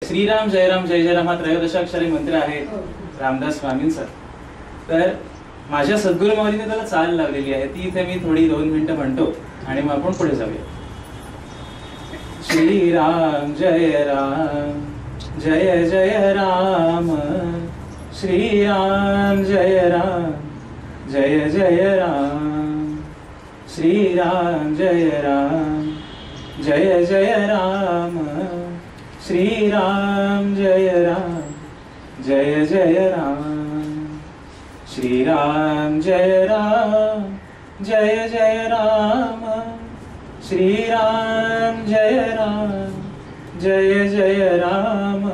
श्रीराम जय राम जय जय राम हा त्रयोदशाक्षरी मंत्र आहे रामदास स्वामींचा. तर माझ्या सद्गुरू माऊलीने त्याला चाल लावलेली आहे, ती इथे मी थोडी 2 मिनिटं म्हणतो आणि मग आपण पुढे जाऊया. श्रीराम जय राम जय जय राम, श्रीराम जय राम जय जय राम, श्रीराम जय राम जय जय राम, श्रीराम जय राम जय जय राम, श्रीराम जय राम जय जय राम, श्रीराम जय राम जय जय राम,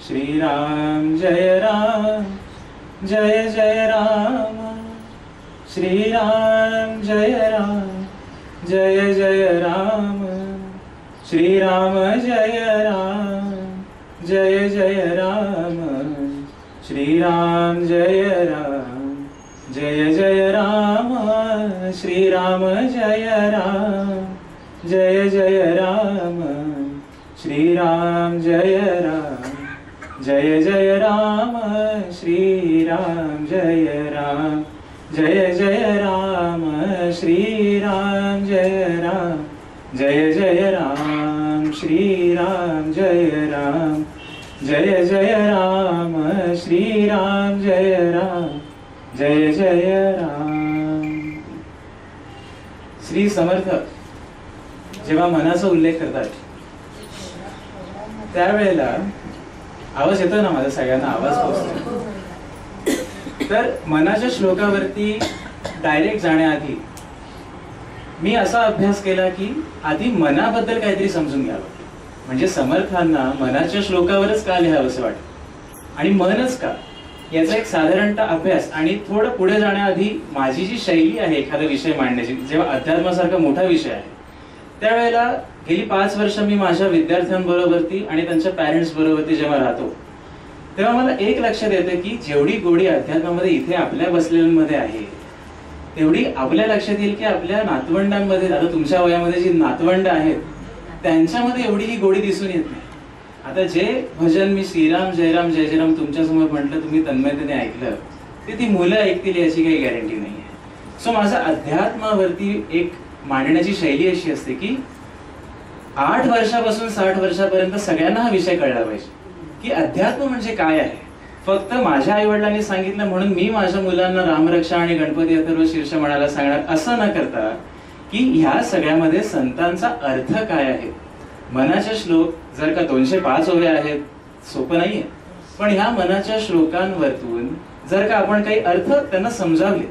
श्रीराम जय राम जय जय राम, श्रीराम जय राम जय जय राम, श्रीराम जय राम जय जय राम, श्रीराम जय राम जय जय राम, श्रीराम जय राम जय जय राम, श्रीराम जय राम जय जय राम, श्रीराम जय राम जय जय राम, श्रीराम जय राम जय जय राम, श्रीराम जय राम जय जय राम, श्रीराम जय राम जय जय राम. श्री समर्थ जेव्हा मनाचा उल्लेख करतात त्यावेळेला आवाज येतो ना, माझा सगळ्यांना आवाज पोहोचतो. तर मनाच्या श्लोकावरती डायरेक्ट जाण्याआधी मी असा अभ्यास केला की आधी मनाबद्दल काहीतरी समजून घ्यावं. म्हणजे समर्थांना मनाच्या श्लोकावरच का लिहावं असं वाटतं आणि मनच का, याचा एक साधारणतः अभ्यास. आणि थोडं पुढे जाण्याआधी माझी जी शैली आहे एखादा विषय मांडण्याची, जेव्हा अध्यात्मासारखा मोठा विषय आहे त्यावेळेला गेली 5 वर्ष मी माझ्या विद्यार्थ्यांबरोबरती आणि त्यांच्या पॅरेंट्स बरोबरती जेव्हा राहतो तेव्हा मला एक लक्षात येतं की जेवढी गोडी अध्यात्मामध्ये इथे आपल्या बसलेल्यांमध्ये आहे तेवढी आपल्या लक्षात येईल की आपल्या नातवंडांमध्ये, आता तुमच्या वयामध्ये जी नातवंड आहेत त्यांच्यामध्ये एवढी ही गोडी दिसून येत नाही. आता जे भजन मी श्रीराम जय राम जय जय राम तुमच्यासमोर म्हटलं, तुम्ही तन्मयतेने ऐकलं, ते ती मुलं ऐकतील याची काही गॅरंटी नाही आहे. सो माझा अध्यात्मावरती एक मांडण्याची शैली अशी असते की 8 वर्षापासून 60 वर्षापर्यंत सगळ्यांना हा विषय कळला पाहिजे की अध्यात्म म्हणजे काय आहे. फक्त माझ्या आई वडिलांनी सांगितलं म्हणून मी माझ्या मुलांना रामरक्षा आणि गणपती अथर्व शीर्ष म्हणायला सांगणार असं न करता की ह्या सगळ्यामध्ये संतांचा अर्थ काय आहे. मनाचे श्लोक जर का 205 ओव्या आहेत, सोपं नाहीये, पण ह्या मनाच्या श्लोकांवरतून जर का आपण काही अर्थ त्यांना समजावले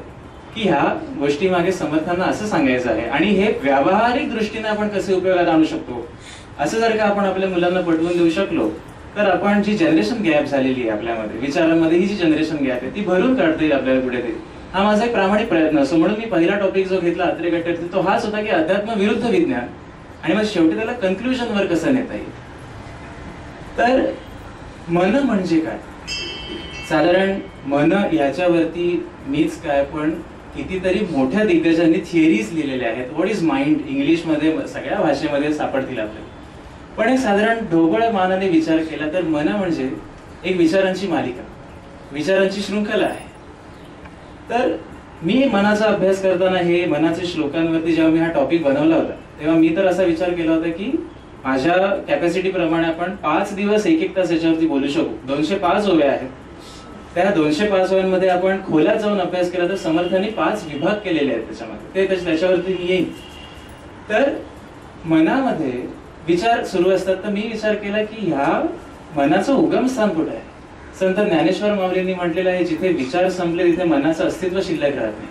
की ह्या गोष्टी मागे समर्थांना असं सांगायचं आहे आणि हे व्यावहारिक दृष्टीने आपण कसे उपयोगात आणू शकतो असं जर का आपण आपल्या मुलांना पटवून देऊ शकलो तर आपण जी जनरेशन गॅप झालेली आहे आपल्यामध्ये, विचारांमध्ये ही जी जनरेशन गॅप आहे ती भरून काढता येईल आपल्याला कुठेतरी. हा माझा एक प्रामाणिक प्रयत्न असतो. म्हणून मी पहिला टॉपिक जो घेतला अत्रे गटात तो हाच होता की अध्यात्म विरुद्ध विज्ञान आणि मग शेवटी त्याला कन्क्लुजन वर कसं नेता येईल. तर मन म्हणजे काय, साधारण मन याच्यावरती मीच काय पण कितीतरी मोठ्या दिग्गजांनी थिअरीज लिहिलेल्या आहेत. व्हॉट इज माइंड इंग्लिशमध्ये सगळ्या भाषेमध्ये सापडतील आपल्याला. पण एक साधारण ढोबळ मानाने विचार केला तर मन म्हणजे एक विचारांची मालिका, विचारांची शृंखला आहे. तर मी मनाचा अभ्यास करताना हे मनाच्या श्लोकांवरती जेव्हा मी हा टॉपिक बनवला होता तेव्हा मी तर असा विचार केला होता की माझ्या कॅपॅसिटी प्रमाणे आपण 5 दिवस 1-1 तास याच्यावरती बोलू शकू. 205 ओव्या आहेत, त्या 205 ओव्यांमध्ये आपण खोलात जाऊन अभ्यास केला तर समर्थांनी 5 विभाग केलेले आहेत त्याच्यामध्ये, ते त्याच्यावरती मी येईन. तर मनामध्ये विचार सुरू असतात तर मी विचार केला की ह्या मनाचं उगमस्थान कुठे आहे. संत ज्ञानेश्वर माऊलींनी म्हटलेलं आहे जिथे विचार संपले तिथे मनाचं अस्तित्व शिल्लक राहत नाही.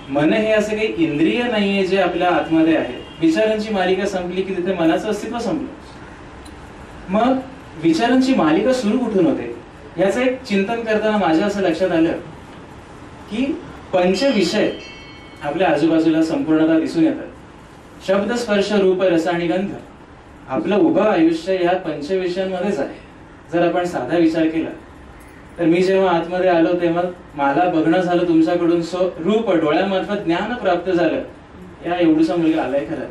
मन हे असं काही इंद्रिय नाहीये जे आपल्या आतमध्ये आहे. विचारांची मालिका संपली की तिथे मनाचं अस्तित्व संपलं. मग विचारांची मालिका सुरू कुठून होते याचं एक चिंतन करताना माझ्या असं लक्षात आलं की 5 विषय आपल्या आजूबाजूला संपूर्णतः दिसून येतात. शब्द स्पर्श रूप रस आणि गंध. आपलं उभं आयुष्य या 5 विषयांमध्येच आहे. जर आपण साधा विचार केला तर मी जेव्हा आतमध्ये आलो तेव्हा मला बघणं झालं तुमच्याकडून, सो रूप डोळ्यामार्फत ज्ञान प्राप्त झालं. या एवढूसा मुलगा आलाय खरं,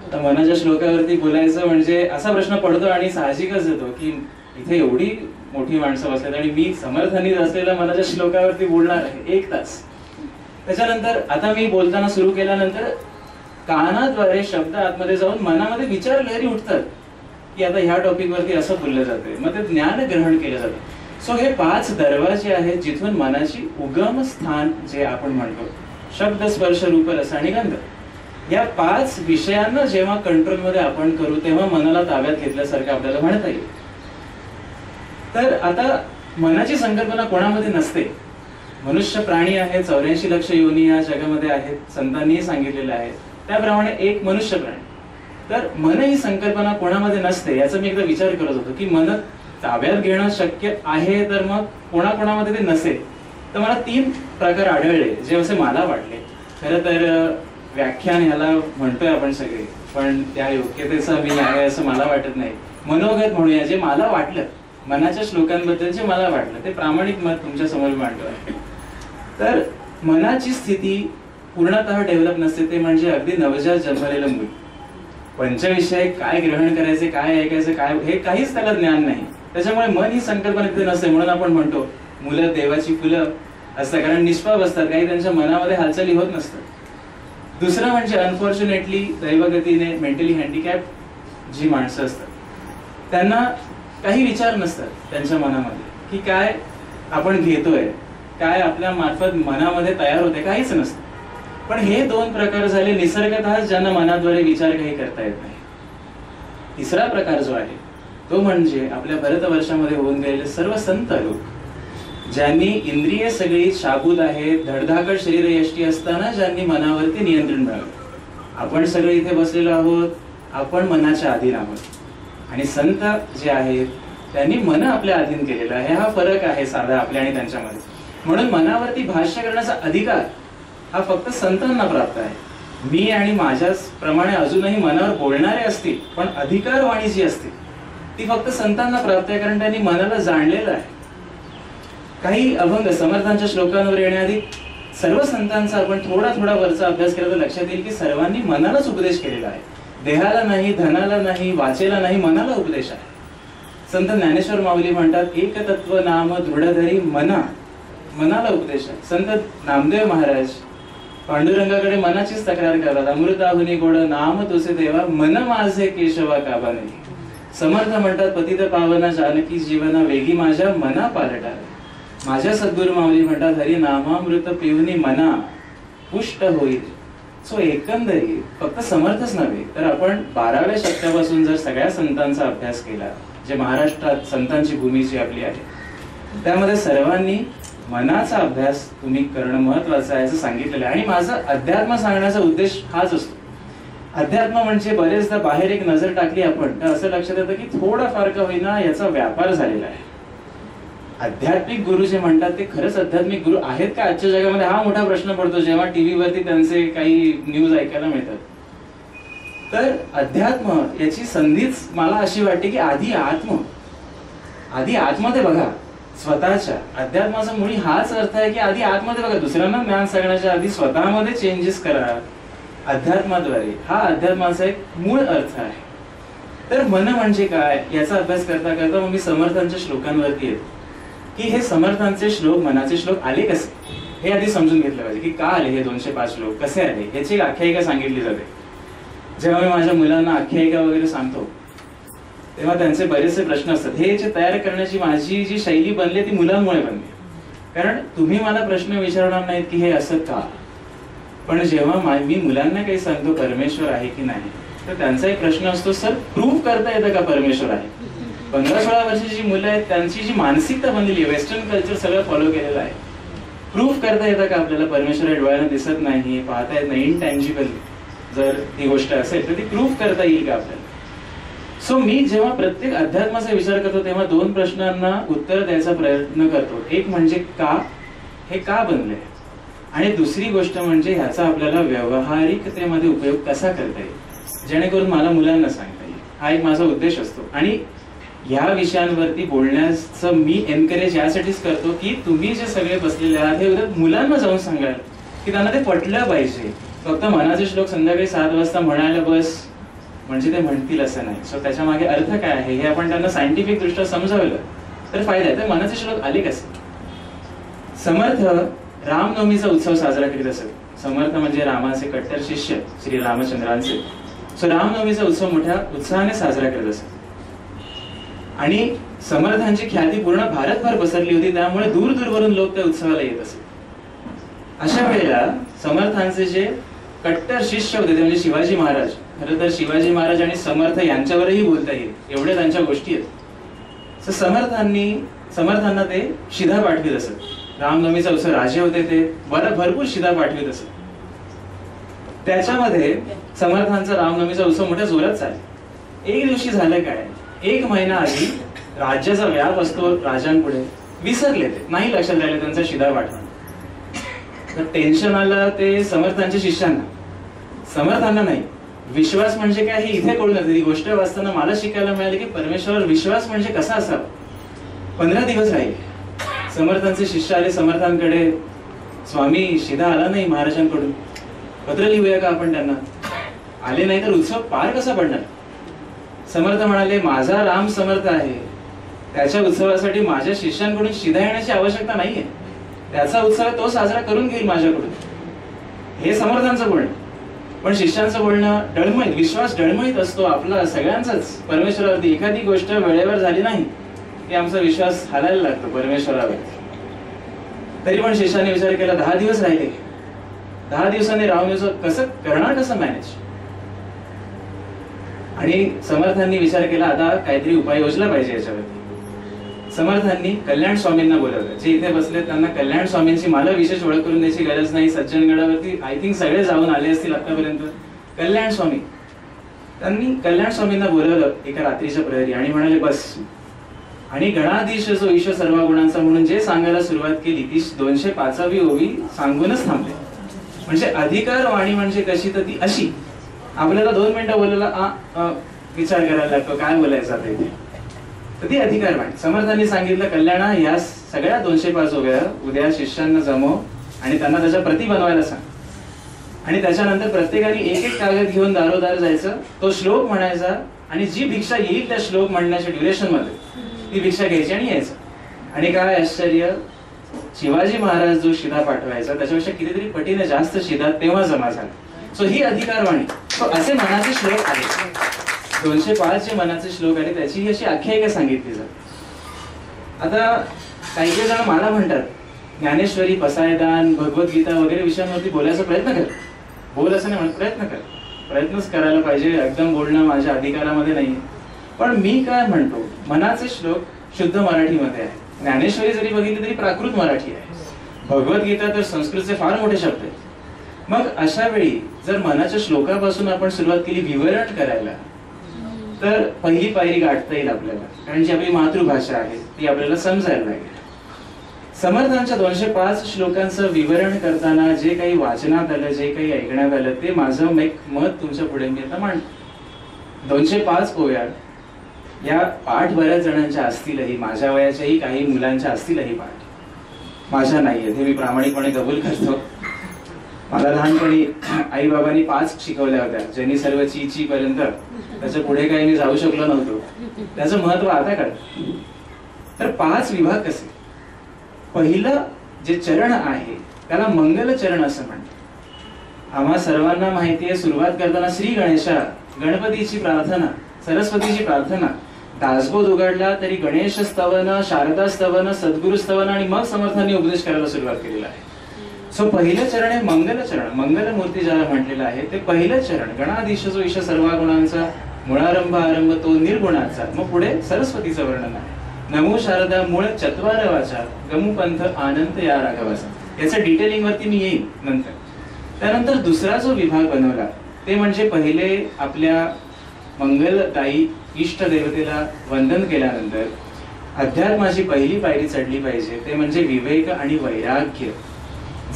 आता मनाच्या श्लोकावरती बोलायचं म्हणजे असा प्रश्न पडतो आणि साहजिकच येतो की इथे एवढी मोठी माणसं बसतात आणि मी समर्थनीत असलेल्या मनाच्या श्लोकावरती बोलणार आहे 1 तास. त्याच्यानंतर आता मी बोलताना सुरू केल्यानंतर कानाद्वारे शब्द आतमध्ये जाऊन मनामध्ये विचार लहरी उठतात की आता ह्या टॉपिक वरती असं बोललं जाते, मग ते ज्ञान ग्रहण केलं जातं. सो हे 5 दरवाजे आहेत जिथून मनाची उगम स्थान जे आपण म्हणतो शब्द स्पर्श रूप रस आणि गंध, या 5 विषयांना जेव्हा कंट्रोलमध्ये आपण करू तेव्हा मनाला ताब्यात घेतल्यासारखं आपल्याला म्हणता येईल. तर आता मनाची संकल्पना कोणामध्ये नसते. मनुष्य प्राणी आहे, 84 लक्ष योनी या जगामध्ये आहेत, संतांनीही सांगितलेलं आहे त्याप्रमाणे एक मनुष्य प्राणी. तर मन ही संकल्पना कोणामध्ये नसते याचा मी एकदा विचार करत होतो की मन ताब्यात घेणं शक्य आहे तर मग कोणाकोणामध्ये ते नसेल. तर मला 3 प्रकार आढळले जे असे मला वाटले. खरं तर व्याख्यान ह्याला म्हणतोय आपण सगळे, पण त्या योग्यतेचा मी आहे असं मला वाटत नाही. मनोगत म्हणूया, जे मला वाटलं मनाच्या श्लोकांबद्दल जे मला वाटलं ते प्रामाणिक मत तुमच्या समोर मांडतो. तर मनाची स्थिती पूर्णतः डेव्हलप नसते ते म्हणजे अगदी नवजात जन्मलेलं मूल. पंचविषय काय ग्रहण करायचे, काय ऐकायचं, काय हे काहीच त्याला ज्ञान नाही. त्याच्यामुळे मन ही संकल्पना तिथे नसते. म्हणून आपण म्हणतो मुलं देवाची फुलं असतात, कारण निष्पाप असतात, काही त्यांच्या मनामध्ये हालचाली होत नसतात. दुसरं म्हणजे अनफॉर्च्युनेटली दैवगतीने मेंटली हँडिकॅप जी माणसं असतात त्यांना काही विचार नसतात त्यांच्या मनामध्ये की काय आपण घेतोय, काय आपल्या मार्फत मनामध्ये तयार होते, काहीच नसतं. पण हे 2 प्रकार झाले निसर्गतः ज्यांना मनाद्वारे विचार काही करता येत नाही. तिसरा प्रकार जो आहे तो म्हणजे आपल्या भारतवर्षामध्ये होऊन गेलेले सर्व संत लोक, ज्यांनी इंद्रिय सगळी शाबूत आहेत, धडधाकट शरीर यष्टी असताना ज्यांनी मनावरती नियंत्रण मिळवलं. आपण सगळे इथे बसलेलो आहोत, आपण मनाच्या अधीन आहोत, आणि संत जे आहेत त्यांनी मन आपल्या अधीन केलेलं आहे. हा फरक आहे साधा आपल्या आणि त्यांच्यामध्ये. म्हणून मनावरती भाष्य करण्याचा अधिकार हा फक्त संतांना प्राप्त आहे. मी आणि माझ्याच प्रमाणे अजूनही मनावर बोलणारे असतील, पण अधिकार वाणी जी असते ती फक्त संतांना प्राप्त आहे, कारण त्यांनी मनाला जाणलेलं आहे. काही अभंग समर्थांच्या श्लोकांवर येण्याआधी सर्व संतांचा आपण थोडा थोडा वरचा अभ्यास केला तर लक्षात येईल की सर्वांनी मनालाच उपदेश केलेला आहे. देहाला नाही, धनाला नाही, वाचेला नाही, मनाला उपदेश आहे. संत ज्ञानेश्वर माऊली म्हणतात एक तत्व नाम दृढधरी मना, मनाला उपदेश आहे. संत नामदेव महाराज पांडुरंगाकडे मनाचीच तक्रार करतात. अमृताहुनी गोड नाम तुझे देवा, मन माझे केशवा काबा नाही. समर्थ म्हणतात पतित पावना जानकी जीवना, वेगी माझ्या मना पालटा. माझ्या सद्गुरु माऊली म्हणतात हरी नामामृत पिऊनी मना पुष्ट होईल. सो एकंदरीत फक्त समर्थच नव्हे तर आपण 12व्या शतकापासून जर सगळ्या संतांचा अभ्यास केला, जे महाराष्ट्रात संतांची भूमी जी आपली आहे, त्यामध्ये सर्वांनी मनाचा अभ्यास तुम्ही करणं महत्वाचं आहे असं सांगितलेलं आहे. आणि माझा अध्यात्म सांगण्याचा उद्देश हाच असतो. अध्यात्म म्हणजे बरेचदा बाहेर एक नजर टाकली आपण तर असं लक्षात येतं की थोडाफार का होईना याचा व्यापार झालेला आहे. आध्यात्मिक गुरु जे म्हणतात ते खरंच आध्यात्मिक गुरु आहेत का आजच्या जगामध्ये, हा मोठा प्रश्न पडतो जेव्हा टीव्ही वरती त्यांचे काही न्यूज ऐकायला मिळतात. तर अध्यात्म याची संधीच मला अशी वाटते की आधी आतमध्ये बघा. स्वतःच्या अध्यात्माचा मुळी हाच अर्थ आहे की आधी आतमध्ये बघा. दुसऱ्यांना ज्ञान सांगण्याच्या आधी स्वतःमध्ये चेंजेस करा अध्यात्माद्वारे. हा अध्यात्माचा एक मूळ अर्थ आहे. तर मन म्हणजे काय याचा अभ्यास करता करता मग मी समर्थांच्या श्लोकांवरती येतो की हे समर्थांचे श्लोक, मनाचे श्लोक आले कसे हे आधी समजून घेतलं पाहिजे की का आले हे 205 श्लोक, कसे आले याची एक आख्यायिका सांगितली जाते. जेव्हा मी माझ्या मुलांना आख्यायिका वगैरे सांगतो तेव्हा त्यांचे बरेचसे प्रश्न असतात. हे जे तयार करण्याची माझी जी शैली बनली ती मुलांमुळे बनली. कारण तुम्ही मला प्रश्न विचारणार नाहीत की हे असं का, पण जेव्हा मी मुलांना काही सांगतो परमेश्वर आहे की नाही तर त्यांचा एक प्रश्न असतो, सर प्रूव्ह करता येतं का परमेश्वर आहे. 15-16 वर्षाची जी मुलं आहेत त्यांची जी मानसिकता बनलेली आहे, वेस्टर्न कल्चर सगळं फॉलो केलेलं आहे. प्रूव्ह करता येतं का आपल्याला परमेश्वर डोळ्यानं दिसत नाही, पाहता येत नाही, इनटँजिबल जर ती गोष्ट असेल तर ती प्रूव्ह करता येईल का आपल्याला. सो मी जेव्हा प्रत्येक अध्यात्माचा विचार करतो तेव्हा 2 प्रश्नांना उत्तर द्यायचा प्रयत्न करतो. एक म्हणजे का, हे का बनले, आणि दुसरी गोष्ट म्हणजे ह्याचा आपल्याला व्यावहारिकतेमध्ये उपयोग कसा करता येईल जेणेकरून मला मुलांना सांगता येईल. हा एक माझा उद्देश असतो. आणि या विषयांवरती बोलण्याचं मी एनकरेज यासाठीच करतो की तुम्ही जे सगळे बसलेले आहात हे उद्या मुलांना जाऊन सांगाल की त्यांना ते पटलं पाहिजे. फक्त मनाचे श्लोक संध्याकाळी 7 वाजता म्हणायला बस म्हणजे ते म्हणतील असं नाही. सो त्याच्या मागे अर्थ काय आहे हे आपण त्यांना सायंटिफिक दृष्ट्या समजावलं तर फायदा आहे. तर मनाचे श्लोक आले कसे? समर्थ रामनवमीचा उत्सव साजरा करीत असत. समर्थ म्हणजे रामाचे कट्टर शिष्य श्री रामचंद्रांचे. सो रामनवमीचा उत्सव मोठ्या उत्साहाने साजरा करत असत आणि समर्थांची ख्याती पूर्ण भारतभर पसरली होती, त्यामुळे दूर दूरवरून लोक त्या उत्सवाला येत असत. अशा वेळेला समर्थांचे जे कट्टर शिष्य होते ते म्हणजे शिवाजी महाराज. खरं तर शिवाजी महाराज आणि समर्थ यांच्यावरही बोलता येईल एवढ्या त्यांच्या गोष्टी आहेत. समर्थांना ते शिधा पाठवित असत. रामनवमीचा उत्सव राजे होते ते भरपूर शिधा पाठवित असत. त्याच्यामध्ये समर्थांचा रामनवमीचा उत्सव मोठ्या जोरात चालला. एक दिवशी झालं काय, 1 महिना आधी राज्याचा व्याप असतो राजांपुढे, विसरले ते, नाही लक्षात राहिले त्यांचा शिधा पाठवणं. तर टेन्शन आलं ते समर्थांच्या शिष्यांना. समर्थांना नाही. विश्वास म्हणजे काय हे इथे कळून येते. ती गोष्ट वाचताना मला शिकायला मिळाले की परमेश्वरावर विश्वास म्हणजे कसा असावा. 15 दिवस राहिले. समर्थांचे शिष्य आले समर्थांकडे, स्वामी शिधा आला नाही महाराजांकडून, पत्र लिहूया का आपण त्यांना? आले नाही तर उत्सव पार कसा पडणार? समर्थ म्हणाले, माझा राम समर्थ आहे, त्याच्या उत्सवासाठी माझ्या शिष्यांकडून शिधा येण्याची आवश्यकता नाहीये, त्याचा उत्सव तो साजरा करून घेईल माझ्याकडून. हे समर्थांचं बोलणं. पण शिष्यांचं बोलणं डळमळीत, विश्वास डळमळीत असतो आपला सगळ्यांचाच परमेश्वरावरती. एखादी गोष्ट वेळेवर झाली नाही की आमचा विश्वास हालायला लागतो परमेश्वरावर. तरी पण शिष्याने विचार केला 10 दिवस राहिले, 10 दिवसांनी रामनवमीचं कसं मॅनेज? आणि समर्थांनी विचार केला आता काहीतरी उपाय योजला पाहिजे याच्यावरती. समर्थांनी कल्याण स्वामींना बोलवलं. जे इथे बसले त्यांना कल्याण स्वामींची मला विशेष ओळख करून द्यायची गरज नाही. सज्जनगडावरती आय थिंक सगळे जाऊन आले असतील आतापर्यंत. कल्याण स्वामी, त्यांनी कल्याण स्वामींना बोलवलं एका रात्रीच्या प्रहरी आणि म्हणाले बस. आणि गणाधीश जो ईश सर्व गुणांचा म्हणून जे सांगायला सुरुवात केली ती 205वी ओवी सांगूनच थांबले. म्हणजे अधिकार वाणी म्हणजे कशी तर ती अशी. आपल्याला 2 मिनिटं बोलायला विचार करायला लागतो काय बोलायचं आता इथे. तर ती अधिकार वाणी. समर्थांनी सांगितलं कल्याणा या सगळ्या 205 ओव्या उद्या शिष्यांना जमव आणि त्यांना त्याच्या प्रती बनवायला सांग. आणि त्याच्यानंतर प्रत्येकाने एक कागद घेऊन दारोदार जायचं, तो श्लोक म्हणायचा आणि जी भिक्षा येईल त्या श्लोक म्हणण्याच्या ड्युरेशन मध्ये ती भिक्षा घ्यायची आणि यायचं. आणि काय आश्चर्य, शिवाजी महाराज जो शिधा पाठवायचा त्याच्यापेक्षा कितीतरी पटीने जास्त शिधा तेव्हा जमा झाला. सो ही अधिकारवाणी. असे मनाचे श्लोक आले. 205 जे मनाचे श्लोक आले त्याची ही अशी आख्यायिका सांगितली जाते. आता काही जण मला म्हणतात ज्ञानेश्वरी, पसायदान, भगवद्गीता वगैरे विषयांवरती बोलायचा प्रयत्न कर. बोल असं नाही म्हणत, प्रयत्न कर. प्रयत्नच करायला पाहिजे. एकदम बोलणं माझ्या अधिकारामध्ये नाहीये. पण मी काय म्हणतो, मनाचे श्लोक शुद्ध मराठीमध्ये आहे. ज्ञानेश्वरी जरी बघितली तरी प्राकृत मराठी आहे. भगवद्गीता तर संस्कृतचे फार मोठे शब्द आहेत. मग अशा वेळी जर मनाच्या श्लोकापासून आपण सुरुवात केली विवरण करायला तर पहिली पायरी गाठता येईल आपल्याला. कारण जी आपली मातृभाषा आहे ती आपल्याला समजायला लागेल. समर्थांच्या 205 श्लोकांचं विवरण करताना जे काही वाचनात आलं, जे काही ऐकण्यात आलं ते माझं एक मत तुमच्या पुढे मी आता मांडतो. 205 ओव्या या पाठ बऱ्याच जणांच्या असतीलही, माझ्या वयाच्याही काही मुलांच्या असतीलही पाठ, माझ्या नाहीये हे मी प्रामाणिकपणे कबूल करतो. मला लहानपणी आई बाबांनी 5 शिकवल्या होत्या, ज्यांनी सर्व ची पर्यंत. त्याच्या पुढे काही मी जाऊ शकलो नव्हतो. त्याचं महत्व आता कळ. तर 5 विभाग कसे? पहिलं जे चरण आहे त्याला मंगल चरण असं म्हणतात. आम्हा सर्वांना माहिती आहे सुरुवात करताना श्री गणेशा, गणपतीची प्रार्थना, सरस्वतीची प्रार्थना. दासबोध उघडला तरी गणेश स्तवन, शारदा स्तवन, सद्गुरु स्तवन आणि मग समर्थांनी उपदेश करायला सुरुवात केलेला आहे. सो पहिलं चरण आहे मंगल चरण. मंगल मूर्ती ज्याला म्हटलेलं आहे ते पहिलं चरण. गणाधीश जो ईश सर्व गुणांचा, मुळारंभ आरंभ तो निर्गुणाचा. मग पुढे सरस्वतीचं वर्णन आहे. नमो शारदा मूळ चत्वार वाचा, गमू पंथ आनंद या राघवाचा. याचं डिटेलिंग वरती मी येईन नंतर. त्यानंतर दुसरा जो विभाग बनवला ते म्हणजे पहिले आपल्या मंगलदायी इष्ट देवतेला वंदन केल्यानंतर अध्यात्माची पहिली पायरी चढली पाहिजे, ते म्हणजे विवेक आणि वैराग्य.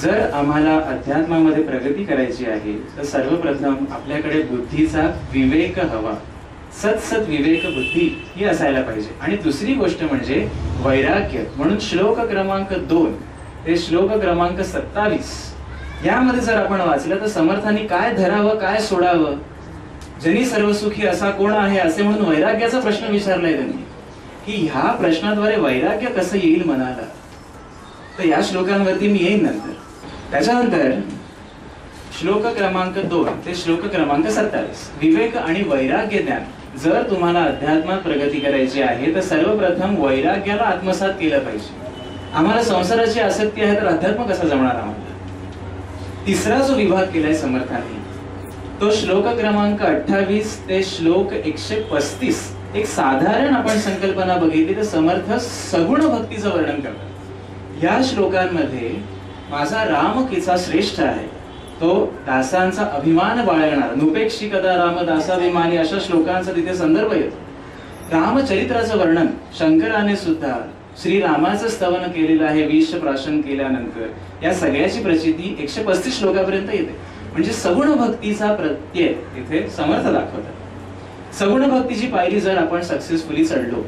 जर आम्हाला अध्यात्मामध्ये प्रगती करायची आहे तर सर्वप्रथम आपल्याकडे बुद्धीचा विवेक हवा. सत्सत विवेक बुद्धी ही असायला पाहिजे. आणि दुसरी गोष्ट म्हणजे वैराग्य. म्हणून श्लोक क्रमांक 2 ते श्लोक क्रमांक 27 यामध्ये जर आपण वाचलं तर समर्थांनी काय धरावं काय सोडावं जनी सर्वसुखी असा कोण आहे, असे म्हणून वैराग्याचा प्रश्न विचारलाय त्यांनी, की ह्या प्रश्नाद्वारे वैराग्य कसं येईल मनाला. तर या श्लोकांवरती मी येईन नंतर. त्याच्यानंतर श्लोक क्रमांक 2 ते श्लोक क्रमांक 27, विवेक आणि वैराग्य ज्ञान. जर तुम्हाला अध्यात्मात प्रगती करायची आहे तर सर्वप्रथम वैराग्याला आत्मसात केलं पाहिजे. आम्हाला संसाराची आसक्ती आहे तर अध्यात्म कसा जमणार आम्हाला. तिसरा जो विभाग केलाय समर्थांनी तो श्लोक क्रमांक 28 ते श्लोक 135. एक साधारण आपण संकल्पना बघितली तर समर्थ सगुण भक्तीचं वर्णन करतात. या श्लोकांमध्ये माझा राम किचा श्रेष्ठ आहे, तो दासांचा अभिमान बाळगणार, नुपेक्षी कदा राम दासाभिमानी, अशा श्लोकांचा तिथे संदर्भ येतो. रामचरित्राचं वर्णन शंकराने सुद्धा श्रीरामाचं स्तवन केलेलं आहे. 20 प्राशन केल्यानंतर या सगळ्याची प्रचिती 135 श्लोकापर्यंत येते. म्हणजे सगुण भक्तीचा प्रत्यय तिथे समर्थ दाखवतात. सगुण भक्तीची पायरी जर आपण सक्सेसफुली चढलो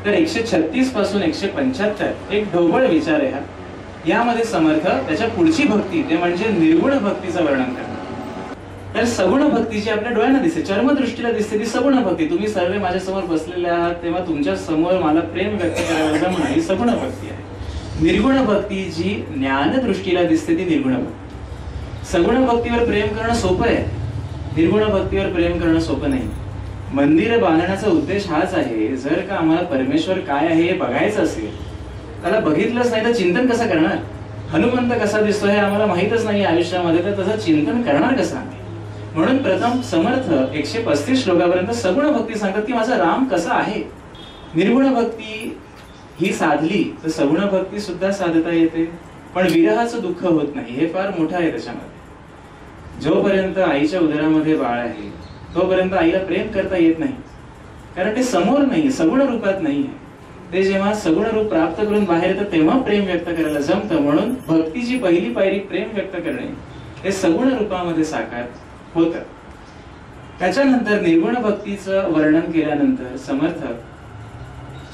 तर 136 पासून 175 एक ढोबळ विचार आहे. यामध्ये समर्थ त्याच्या पुढची भक्ती ते म्हणजे निर्गुण भक्तीचं वर्णन करतात. तर सगुण भक्ती जी आपल्या डोळ्यांना दिसते, चर्मदृष्टीला दिसते, ती सगुण भक्ती. तुम्ही सर्व माझ्या समोर बसलेले आहात तेव्हा तुमच्या समोर मला प्रेम व्यक्त करायला जमणार, ही सगुण भक्ती आहे. निर्गुण भक्ती जी ज्ञान दृष्टीला दिसते ती निर्गुण भक्ती. सगुण भक्तीवर प्रेम करणं सोपं आहे, निर्गुण भक्तीवर प्रेम करणं सोपं नाही. मंदिर बांधण्याचा उद्देश हाच आहे, जर का आम्हाला परमेश्वर काय आहे हे बघायचं असेल, त्याला बघितलंच नाही तर चिंतन कसं करणार. हनुमंत कसा दिसतो हे आम्हाला माहितच नाही आयुष्यामध्ये, तर तसं चिंतन करणार कसं आम्ही. म्हणून प्रथम समर्थ 135 श्लोकापर्यंत सगुण भक्ती सांगतात की माझा राम कसा आहे. निर्गुण भक्ती ही साधली तर सगुण भक्ती सुद्धा साधता येते, पण विरहाचं दुःख होत नाही. हे फार मोठं आहे त्याच्यामध्ये. जोपर्यंत आईच्या उदरामध्ये बाळ आहे तोपर्यंत आईला प्रेम करता येत नाही, कारण ते समोर नाही, सगुण रूपात नाही आहे. ते जेव्हा सगुण रूप प्राप्त करून बाहेर येतं तेव्हा प्रेम व्यक्त करायला जमतं. म्हणून भक्तीची पहिली पायरी प्रेम व्यक्त करणे हे सगुण रूपामध्ये साकार होतं. त्याच्यानंतर निर्गुण भक्तीचं वर्णन केल्यानंतर समर्थ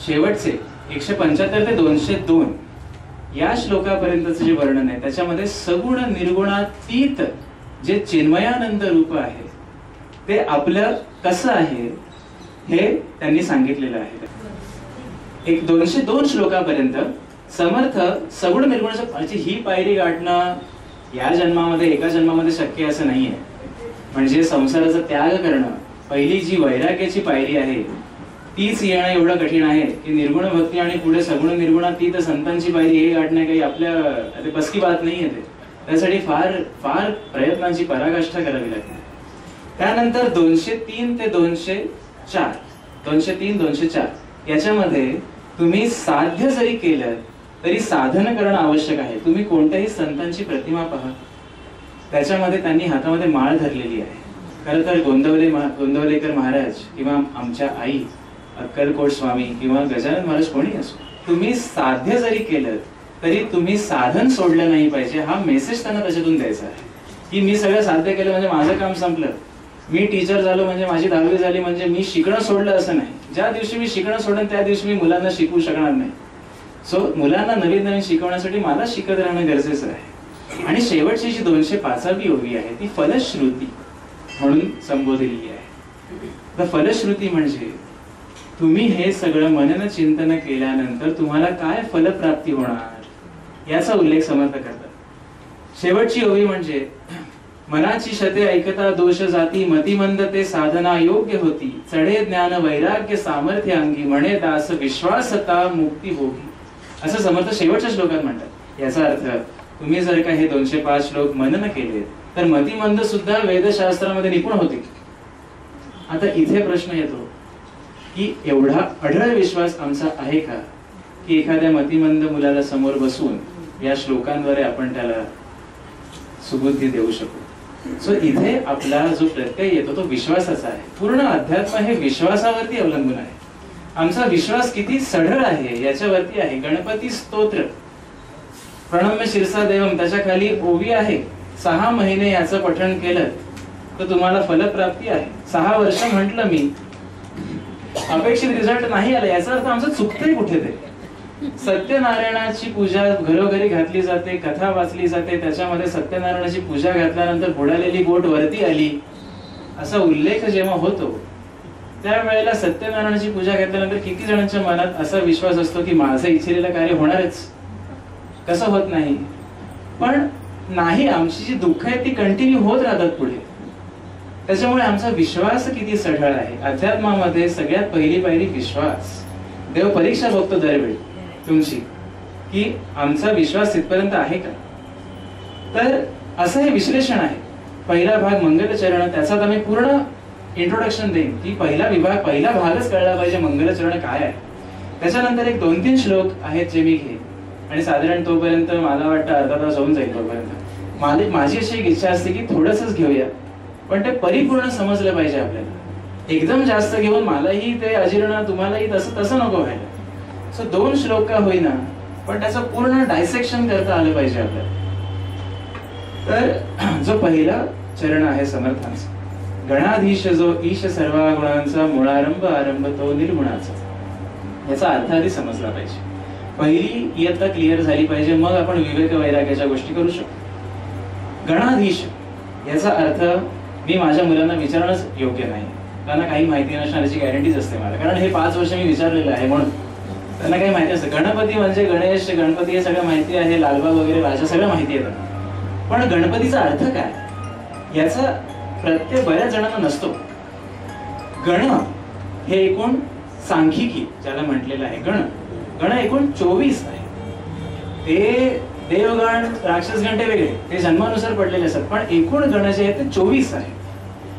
शेवटचे 175 ते 202 या श्लोकापर्यंतचं जे वर्णन आहे त्याच्यामध्ये सगुण निर्गुणातीत जे चिन्मयानंद रूप आहे ते आपलं कसं आहे हे त्यांनी सांगितलेलं आहे. 202 श्लोकापर्यंत समर्थ सगुण निर्गुणाची ही पायरी गाठणं या जन्मामध्ये एका जन्मामध्ये शक्य असं नाहीये. म्हणजे संसाराचा त्याग करणं, पहिली जी वैराग्याची पायरी आहे तीच येणं एवढं कठीण आहे की निर्गुण भक्ती आणि पुढे सगुण निर्गुणातीत संतांची पायरी हे गाठणं काही आपल्या बसकी बात नाहीये. त्यासाठी फार फार प्रयत्नांची पराकाष्ठा करावी लागते. त्यानंतर 203 ते 204 204 याच्यामध्ये तुम्ही साध्य जरी केलं तरी साधन करणं आवश्यक आहे. तुम्ही कोणत्याही संतांची प्रतिमा पहा, त्याच्यामध्ये त्यांनी हातामध्ये माळ धरलेली आहे. खरं तर गोंदवलेकर महाराज किंवा आमच्या आई अक्कलकोट स्वामी किंवा गजानन महाराज कोणी असो, तुम्ही साध्य जरी केलं तरी तुम्ही साधन सोडलं नाही पाहिजे. हा मेसेज त्यांना त्याच्यातून द्यायचा आहे की मी सगळं साध्य केलं म्हणजे माझं काम संपलं, मी टीचर झालो म्हणजे माझी 10वी झाली म्हणजे मी शिकणं सोडलं असं नाही. ज्या दिवशी मी शिकणं सोडलं त्या दिवशी मी मुलांना शिकवू शकणार नाही. सो मुलांना नवीन नवीन शिकवण्यासाठी मला शिकत राहणं गरजेचं आहे. आणि शेवटची जी 205वी ओवी आहे ती फलश्रुती म्हणून संबोधलेली आहे. तर फलश्रुती म्हणजे तुम्ही हे सगळं मनन चिंतन केल्यानंतर तुम्हाला काय फलप्राप्ती होणार याचा उल्लेख समर्थ करतात. शेवटची ओवी म्हणजे मनाची शते ऐकता दोष जाती, मतिमंद ते साधना योग्य होती, चढे ज्ञान वैराग्य सामर्थ्य अंगी, म्हणे दास विश्वासता मुक्ती होगी, असं समर्थ शेवटच्या श्लोकात म्हणतात. याचा अर्थ तुम्ही जर का हे 205 श्लोक मनन केले तर मतिमंद सुद्धा वेदशास्त्रामध्ये निपुण होतील. आता इथे प्रश्न येतो की एवढा अढळ विश्वास आमचा आहे का की एखाद्या मतिमंद मुलाला समोर बसवून या श्लोकांद्वारे आपण त्याला सुबुद्धी देऊ शकू. सो इथे आपला जो प्रत्यय येतो तो विश्वासाचा आहे. पूर्ण अध्यात्म हे विश्वासावरती अवलंबून आहे. आमचा विश्वास किती सढळ आहे याच्यावरती आहे. गणपती स्तोत्र प्रणम्य शिरसा देवम त्याच्या खाली ओवी आहे. 6 महिने याचं पठण केलं तर तुम्हाला फलप्राप्ती आहे. 6 वर्ष म्हटलं मी, अपेक्षित रिझल्ट नाही आला याचा अर्थ आमचं चुकतंय कुठेतरी. सत्यनारायणाची पूजा घरोघरी घातली जाते, कथा वाचली जाते, त्याच्यामध्ये सत्यनारायणाची पूजा घातल्यानंतर बुडालेली बोट वरती आली असा उल्लेख जेव्हा होतो त्यावेळेला सत्यनारायणाची पूजा घेतल्यानंतर किती जणांच्या मनात असा विश्वास असतो की माझं इच्छिलेलं कार्य होणारच, कसं होत नाही. पण नाही, आमची जी दुःख आहेत ती कंटिन्यू होत राहतात पुढे. त्याच्यामुळे आमचा विश्वास किती सढळ आहे. अध्यात्मामध्ये सगळ्यात पहिली पायरी विश्वास. देव परीक्षा बघतो दरवेळी तुमची की आमचा विश्वास तिथपर्यंत आहे का. तर असं हे विश्लेषण आहे. पहिला भाग मंगलचरण, त्याचा आता मी पूर्ण इंट्रोडक्शन देईन की पहिला भागच कळला पाहिजे मंगलचरण काय आहे. त्याच्यानंतर एक 2-3 श्लोक आहेत जे मी घेईन आणि साधारण तोपर्यंत मला वाटतं अर्धा तास होऊन जाईल. तोपर्यंत माझी अशी एक इच्छा असते की थोडंसंच घेऊया, पण ते परिपूर्ण समजलं पाहिजे आपल्याला. एकदम जास्त घेऊन मलाही ते अजीर्ण, तुम्हालाही तसं नको व्हायला. सो 2 श्लोक का होईना पण त्याचं पूर्ण डायसेक्शन करता आलं पाहिजे आपल्याला. तर जो पहिला चरण आहे समर्थांचा, गणाधीश जो ईश सर्व गुणांचा मूळारंभ आरंभ तो निर्गुणाचा, याचा अर्थ आधी समजला पाहिजे. पहिली इयत्ता क्लिअर झाली पाहिजे, मग आपण विवेक वैराग्याच्या गोष्टी करू शकतो. गणाधीश याचा अर्थ मी माझ्या मुलांना विचारणंच योग्य नाही. त्यांना काही माहिती नसण्याची गॅरंटीच असते मला, कारण हे 5 वर्ष मी विचारलेलं आहे म्हणून त्यांना काही माहिती असतं. गणपती म्हणजे गणेश, गणपती हे सगळं माहिती आहे, लालबाग वगैरे राजा सगळं माहिती आहे त्यांना. पण गणपतीचा अर्थ काय याचा प्रत्येक बऱ्याच जणांना नसतो. गण हे एकूण सांख्यिकी ज्याला म्हटलेलं आहे, गण एकूण 24 आहे. ते देवगण राक्षसगण ते वेगळे, ते जन्मानुसार पडलेले असतात, पण एकूण गण जे आहे ते 24 आहे.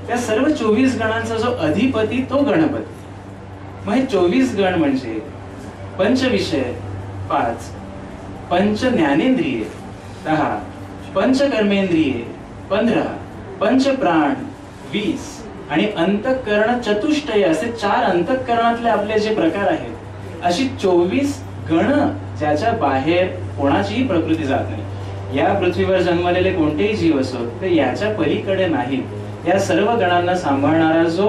त्या सर्व 24 गणांचा जो अधिपती तो गणपती. मग हे 24 गण म्हणजे पंचविषय 5, पंच ज्ञानेंद्रिये 10, पंच कर्मेंद्रिये 15, पंच प्राण 20 आणि अंतःकरण चतुष्टय असे 4 अंतःकरणातले आपले जे प्रकार आहेत, अशी 24 गण ज्याच्या बाहेर कोणाचीही प्रकृती जात नाही. या पृथ्वीवर जन्मलेले कोणतेही जीव असो ते याच्या पलीकडे नाही. या सर्व गणांना सांभाळणारा जो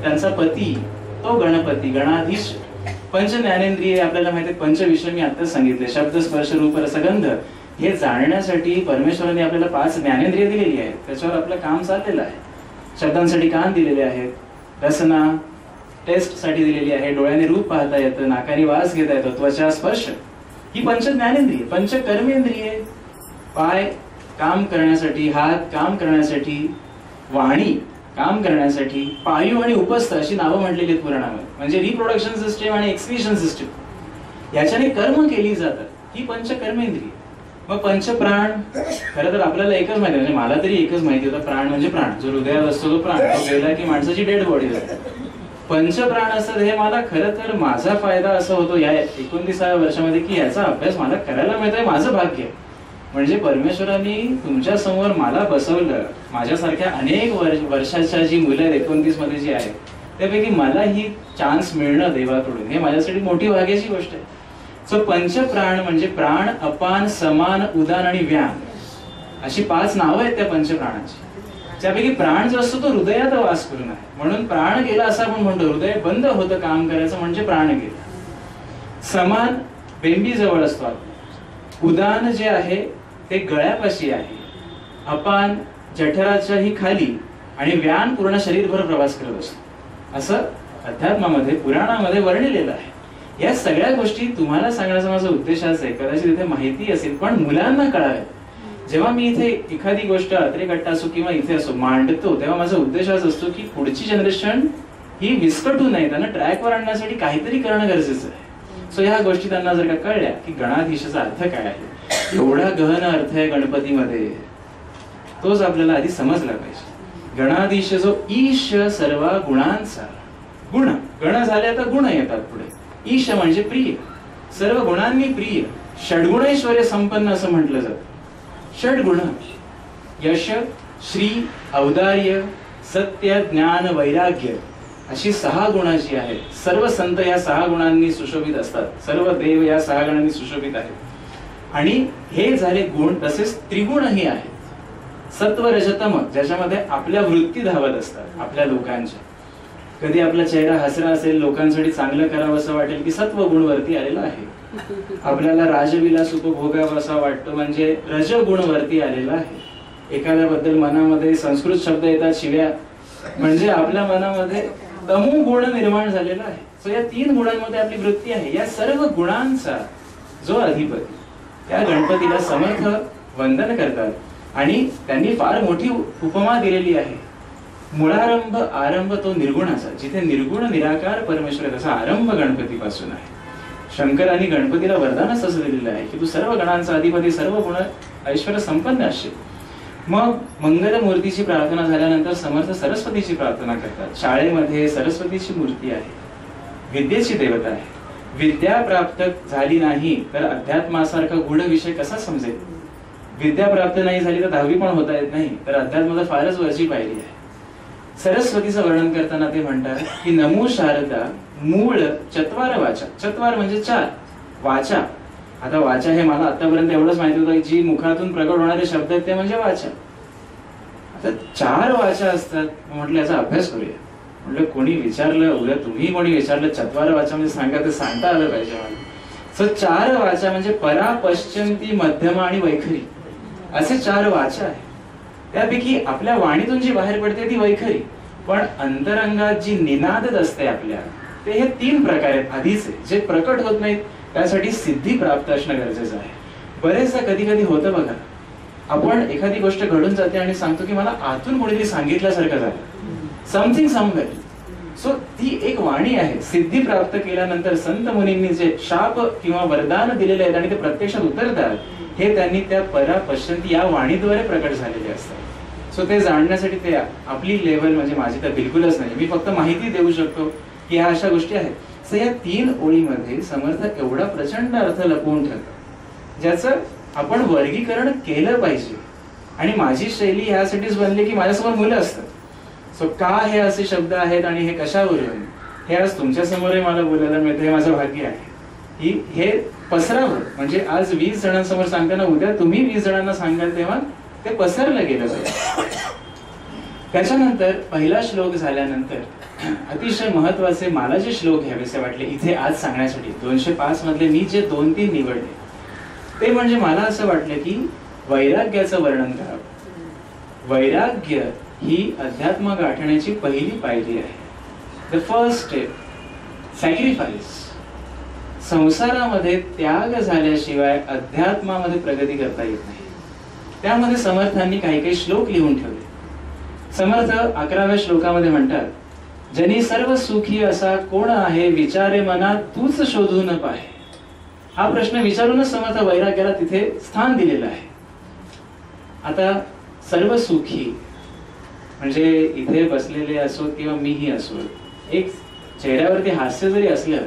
त्यांचा पती तो गणपती, गणाधीश. पंच ज्ञानेंद्रिय आपल्याला माहिती, पंचविषय मी आताच सांगितले, शब्द स्पर्श रूप रसगंध. हे जाणण्यासाठी परमेश्वराने आपल्याला 5 ज्ञानेंद्रिय दिलेली आहेत, त्याच्यावर आपलं काम चाललेलं आहे. शब्दांसाठी कान दिलेले आहेत, रसना टेस्ट साठी दिलेली आहे, डोळ्याने रूप पाहता येतं, नाकाने वास घेता येतो, त्वचा स्पर्श, ही पंच ज्ञानेंद्रिय. पंच कर्मेंद्रिय, पाय काम करण्यासाठी, हात काम करण्यासाठी, वाणी काम करण्यासाठी, पायू आणि उपस्थ अशी नावं म्हटलेली आहेत पुराणामध्ये, म्हणजे रिप्रोडक्शन सिस्टीम आणि एक्सक्रीशन सिस्टीम, याच्याने कर्म केली जातात, ही पंच कर्मेंद्रिय. मग पंचप्राण, खरं तर आपल्याला एकच माहिती, म्हणजे मला तरी एकच माहिती होतं, प्राण म्हणजे प्राण, जो हृदयात असतो तो प्राण, तो गेला की माणसाची डेड बॉडी जाते. पंचप्राण असतात हे मला खरं तर माझा फायदा असा होतो या 29व्या वर्षामध्ये की याचा अभ्यास मला करायला मिळतोय, माझं भाग्य. म्हणजे परमेश्वरांनी तुमच्या समोर मला बसवलं, माझ्यासारख्या अनेक वर्षाच्या जी मुलं आहेत 29 मध्ये जी आहेत, त्यापैकी मला ही चान्स मिळणं देवाकडून, हे माझ्यासाठी मोठी भाग्याची गोष्ट आहे. सो पंचप्राण म्हणजे प्राण, अपान, समान, उदान आणि व्यान अशी 5 नावं आहेत त्या पंचप्राणाची. त्यापैकी प्राण जो असतो तो हृदयात वास करून आहे, म्हणून प्राण गेला असं आपण म्हणतो. हृदय बंद होतं काम करायचं म्हणजे प्राण गेला. समान बेंबी जवळ असतो. उदान जे आहे ते गळ्यापाशी आहे. अपान जठराच्या ही खाली आणि व्यान पूर्ण शरीरभर प्रवास करत असतो, असं अध्यात्मामध्ये पुराणामध्ये वर्णिलेलं आहे. या सगळ्या गोष्टी तुम्हाला सांगण्याचा माझा उद्देश आहे, कदाचित इथे माहिती असेल पण मुलांना कळावे. जेव्हा मी इथे एखादी गोष्ट अत्रेकट्टा असो किंवा इथे असो मांडतो, तेव्हा माझा उद्देश हाच असतो की पुढची जनरेशन ही विस्कटू नये, त्यांना ट्रॅकवर आणण्यासाठी काहीतरी करणं गरजेचं आहे. सो ह्या गोष्टी त्यांना जर का कळल्या की गणाधीशाचा अर्थ काय आहे, एवढा गहन अर्थ आहे गणपतीमध्ये, तोच आपल्याला आधी समजला पाहिजे. गणाधीश जो ईश सर्व गुणांचा, गुण गण झाले आता गुण येतात पुढे. ईश म्हणजे प्रिय, सर्व गुणांनी प्रिय, षड्गुणैश्वर्य संपन्न असं म्हटलं जातं. षड्गुण यश, श्री, औदार्य, सत्य, ज्ञान, वैराग्य अशी 6 गुण जी आहेत. सर्व संत या 6 गुणांनी सुशोभित असतात, सर्व देव या 6 गुणांनी सुशोभित आहेत. आणि हे झाले गुण. तसेच त्रिगुणही आहेत, सत्व, रजतम, ज्याच्यामध्ये आपल्या वृत्ती धावत असतात आपल्या लोकांच्या. कधी आपला चेहरा हसरा असेल, लोकांसाठी चांगलं करावं असं वाटेल की सत्व गुण वरती आलेला आहे. आपल्याला राजविलास उपभोगावा असा वाटतो म्हणजे रजगुण वरती आलेला आहे. एखाद्याबद्दल मनामध्ये संस्कृत शब्द येतात, शिव्या म्हणजे आपल्या मनामध्ये तमो गुण निर्माण झालेला आहे. सो या 3 गुणांमध्ये आपली वृत्ती आहे. या सर्व गुणांचा जो अधिपती त्या गणपतीला समर्थ वंदन करतात आणि त्यांनी फार मोठी उपमा दिलेली आहे. मुळारंभ आरंभ तो निर्गुणाचा, जिथे निर्गुण निराकार परमेश्वर आहे, तसा आरंभ गणपतीपासून आहे. शंकरांनी गणपतीला वरदानच असं दिलेलं आहे की तू सर्व गणांचा अधिपती, सर्व गुण ऐश्वर्य संपन्न असशील. मग मंगलमूर्तीची प्रार्थना झाल्यानंतर समर्थ सरस्वतीची प्रार्थना करतात. शाळेमध्ये सरस्वतीची मूर्ती आहे, विद्येची देवता आहे. विद्या प्राप्त झाली नाही तर अध्यात्मासारखा गूढ विषय कसा समजेल? विद्या प्राप्त नाही झाली तर 10वी पण होता येत नाही, तर अध्यात्माचा फारच वरची पायरी आहे. सरस्वतीचं वर्णन करताना ते म्हणतात की नमो शारदा मूळ चत्वार वाचा. चत्वार म्हणजे 4 वाचा. आता वाचा हे मला आतापर्यंत एवढंच माहिती होतं की जी मुखातून प्रकट होणारे शब्द आहेत ते म्हणजे वाचा. आता 4 वाचा असतात. म्हटलं याचा अभ्यास करूया. म्हटलं कोणी विचारलं, उद्या तुम्ही कोणी विचारलं चत्वार वाचा म्हणजे सांगा, ते सांगता आलं पाहिजे मला. सो 4 वाचा म्हणजे परा, पश्चिंती, मध्यमा आणि वैखरी असे 4 वाचा आहे. त्यापैकी आपल्या वाणीतून जी बाहेर पडते ती वैखरी, पण अंतरंगात जी निनादत असते आपल्या, ते हे 3 प्रकार आहेत आधीचे जे प्रकट होत नाहीत. त्यासाठी सिद्धी प्राप्त असणं गरजेचं आहे. बरेचदा कधी कधी होतं बघा, आपण एखादी गोष्ट घडून जाते आणि सांगतो की मला आतून कोणीतरी सांगितल्यासारखं झालं, समथिंग समवेअर. सो ती एक वाणी आहे. सिद्धी प्राप्त केल्यानंतर संत मुनींनी जे शाप किंवा वरदान दिलेले आहेत आणि ते प्रत्यक्षात उतरतात, हे त्यांनी त्या परा पश्चिंती या वाणीद्वारे प्रकट झालेले असतात. सो ते जाणण्यासाठी ते आपली लेवल म्हणजे माझी तर बिलकुलच नाही. मी फक्त माहिती देऊ शकतो की ह्या अशा गोष्टी आहेत. सो या 3 ओळीमध्ये समर्थ एवढा प्रचंड अर्थ लपवून ठेवतात ज्याचं आपण वर्गीकरण केलं पाहिजे. आणि माझी शैली ह्यासाठीच बनली की माझ्यासमोर मुलं असतात. सो का हे असे शब्द आहेत आणि हे कशावरून, हे आज तुमच्या समोर मला बोलायला मिळतं, हे माझं भाग्य आहे की हे पसरावं. म्हणजे आज 20 जणांसमोर सांगताना उद्या तुम्ही 20 जणांना सांगाल तेव्हा ते पसरलं गेलं पाहिजे. त्याच्यानंतर पहिला श्लोक झाल्यानंतर अतिशय महत्वाचे मला जे श्लोक घ्यावेसे वाटले इथे आज सांगण्यासाठी, 205 मधले मी जे 2-3 निवडले ते म्हणजे मला असं वाटलं की वैराग्याचं वर्णन करावं. वैराग्य ही अध्यात्म गाठण्याची पहिली पायरी आहे. The first step, sacrifice. संसारामध्ये त्याग झाल्याशिवाय अध्यात्मामध्ये प्रगती करता येत नाही. त्यामध्ये समर्थांनी काही काही श्लोक लिहून ठेवले. समर्थ 11व्या श्लोकामध्ये म्हणतात, जनी सर्व सुखी असा कोण आहे, विचारे मनात तूच शोधून पाहे. हा प्रश्न विचारूनच समर्थ वैराग्याला तिथे स्थान दिलेलं आहे. आता सर्व सुखी म्हणजे इथे बसलेले असो किंवा मीही असो, एक चेहऱ्यावरती हास्य जरी असलं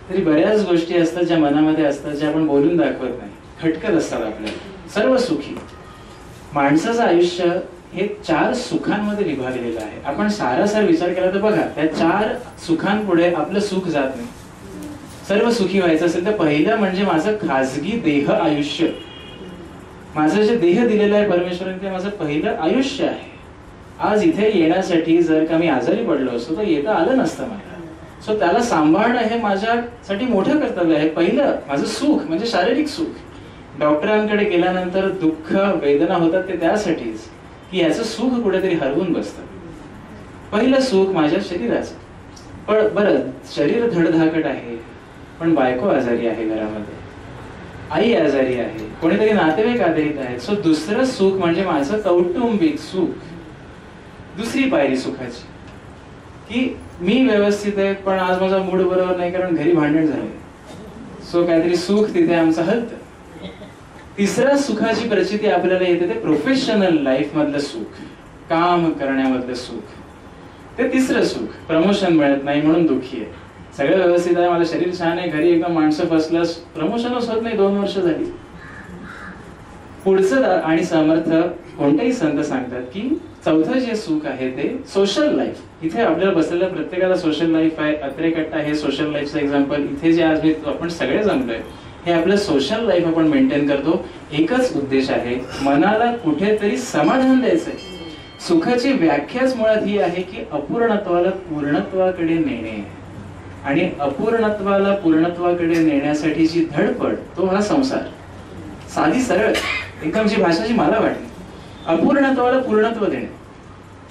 तरी बऱ्याच गोष्टी असतात ज्या मनामध्ये असतात, ज्या आपण बोलून दाखवत नाही, खटकत असतात आपल्याला. सर्व सुखी माणसाचं आयुष्य हे 4 सुखांमध्ये विभागलेलं आहे. आपण सारासार विचार केला तर बघा, त्या 4 सुखांपुढे आपलं सुख जात नाही. सर्व सुखी व्हायचं असेल तर पहिलं म्हणजे माझं खाजगी देह आयुष्य. माझं जे देह दिलेलं आहे परमेश्वराने ते माझं पहिलं आयुष्य आहे. आज इथे येण्यासाठी जर का मी आजारी पडलो असतो तर येता आलं नसतं मला. सो त्याला सांभाळणं हे माझ्यासाठी मोठं कर्तव्य आहे. पहिलं माझं सुख म्हणजे शारीरिक सुख. डॉक्टरांकडे गेल्यानंतर दुःख वेदना होतात ते त्यासाठीच की याचं सुख कुठेतरी हरवून बसतं. पहिलं सुख माझ्या शरीराचं. पण बरं, शरीर धडधाकट आहे पण बायको आजारी आहे, घरामध्ये आई आजारी आहे, कोणीतरी नातेवाईक आजारीत आहेत. सो दुसरं सुख म्हणजे माझं कौटुंबिक सुख. दुसरी पायरी सुखाची की मी व्यवस्थित आहे पण आज माझा मूड बरोबर नाही कारण घरी भांडण झाले. सो काहीतरी सुख तिथे आमचं हलतं. तिसऱ्या सुखाची प्रचिती आपल्याला येते ते प्रोफेशनल लाईफ मधलं सुख, काम करण्यामधलं सुख. ते तिसरं सुख. प्रमोशन मिळत नाही म्हणून दुःखी आहे. सगळं व्यवस्थित आहे, माझं शरीर छान आहे, घरी एकदम माणसं फसलंच, प्रमोशनच होत नाही, 2 वर्ष झाली. पुढचं आणि समर्थ कोणतेही संत सांगतात की चौथं जे सुख आहे ते सोशल लाईफ. इथे आपल्याला बसलेल्या प्रत्येकाला सोशल लाईफ आहे. अत्रेकट्टा हे सोशल लाईफचं एक्झाम्पल. इथे जे आज आपण सगळे जमलोय हे आपलं सोशल लाईफ आपण मेंटेन करतो. एकच उद्देश आहे, मनाला कुठेतरी समाधान द्यायचंय. सुखाची व्याख्याच मुळात ही आहे की अपूर्णत्वाला पूर्णत्वाकडे नेणे. आणि अपूर्णत्वाला पूर्णत्वाकडे नेण्यासाठीची धडपड तो हा संसार. साधी सरळ एकदम जी भाषा जी मला वाटली, अपूर्णत्वाला पूर्णत्व देणे.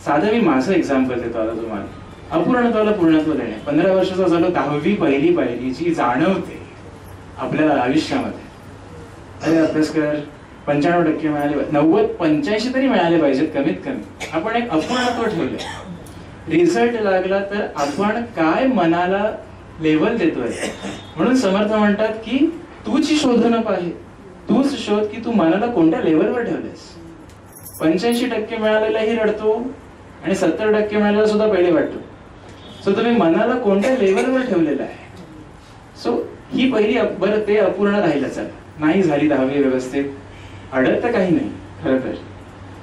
साधं मी माझं एक्झाम्पल देतो आता तुम्हाला. अपूर्णत्वाला पूर्णत्व देणे. 15 वर्षाचा झालो, 10वी पहिली पायरी जी जाणवते आपल्याला आयुष्यामध्ये, अरे अभ्यास कर, 95% मिळाले, 90-85 तरी मिळाले पाहिजेत कमीत कमी. आपण एक अपूर्णत्व ठेवलं. रिझल्ट लागला तर आपण काय मनाला लेवल देतोय. म्हणून समर्थ म्हणतात की तूची शोधन पाहिजे, तूच शोध की तू मनाला कोणत्या लेवलवर ठेवलेस. 85% मिळालेलाही रडतो आणि 70% मिळालेला सुद्धा पहिले वाटतो. सो तुम्ही मनाला कोणत्या लेवलवर ठेवलेलं आहे. सो ही पहिली बरं ते अपूर्ण राहिलं. चला नाही झाली 10वी व्यवस्थित, अडत तर काही नाही. खरं तर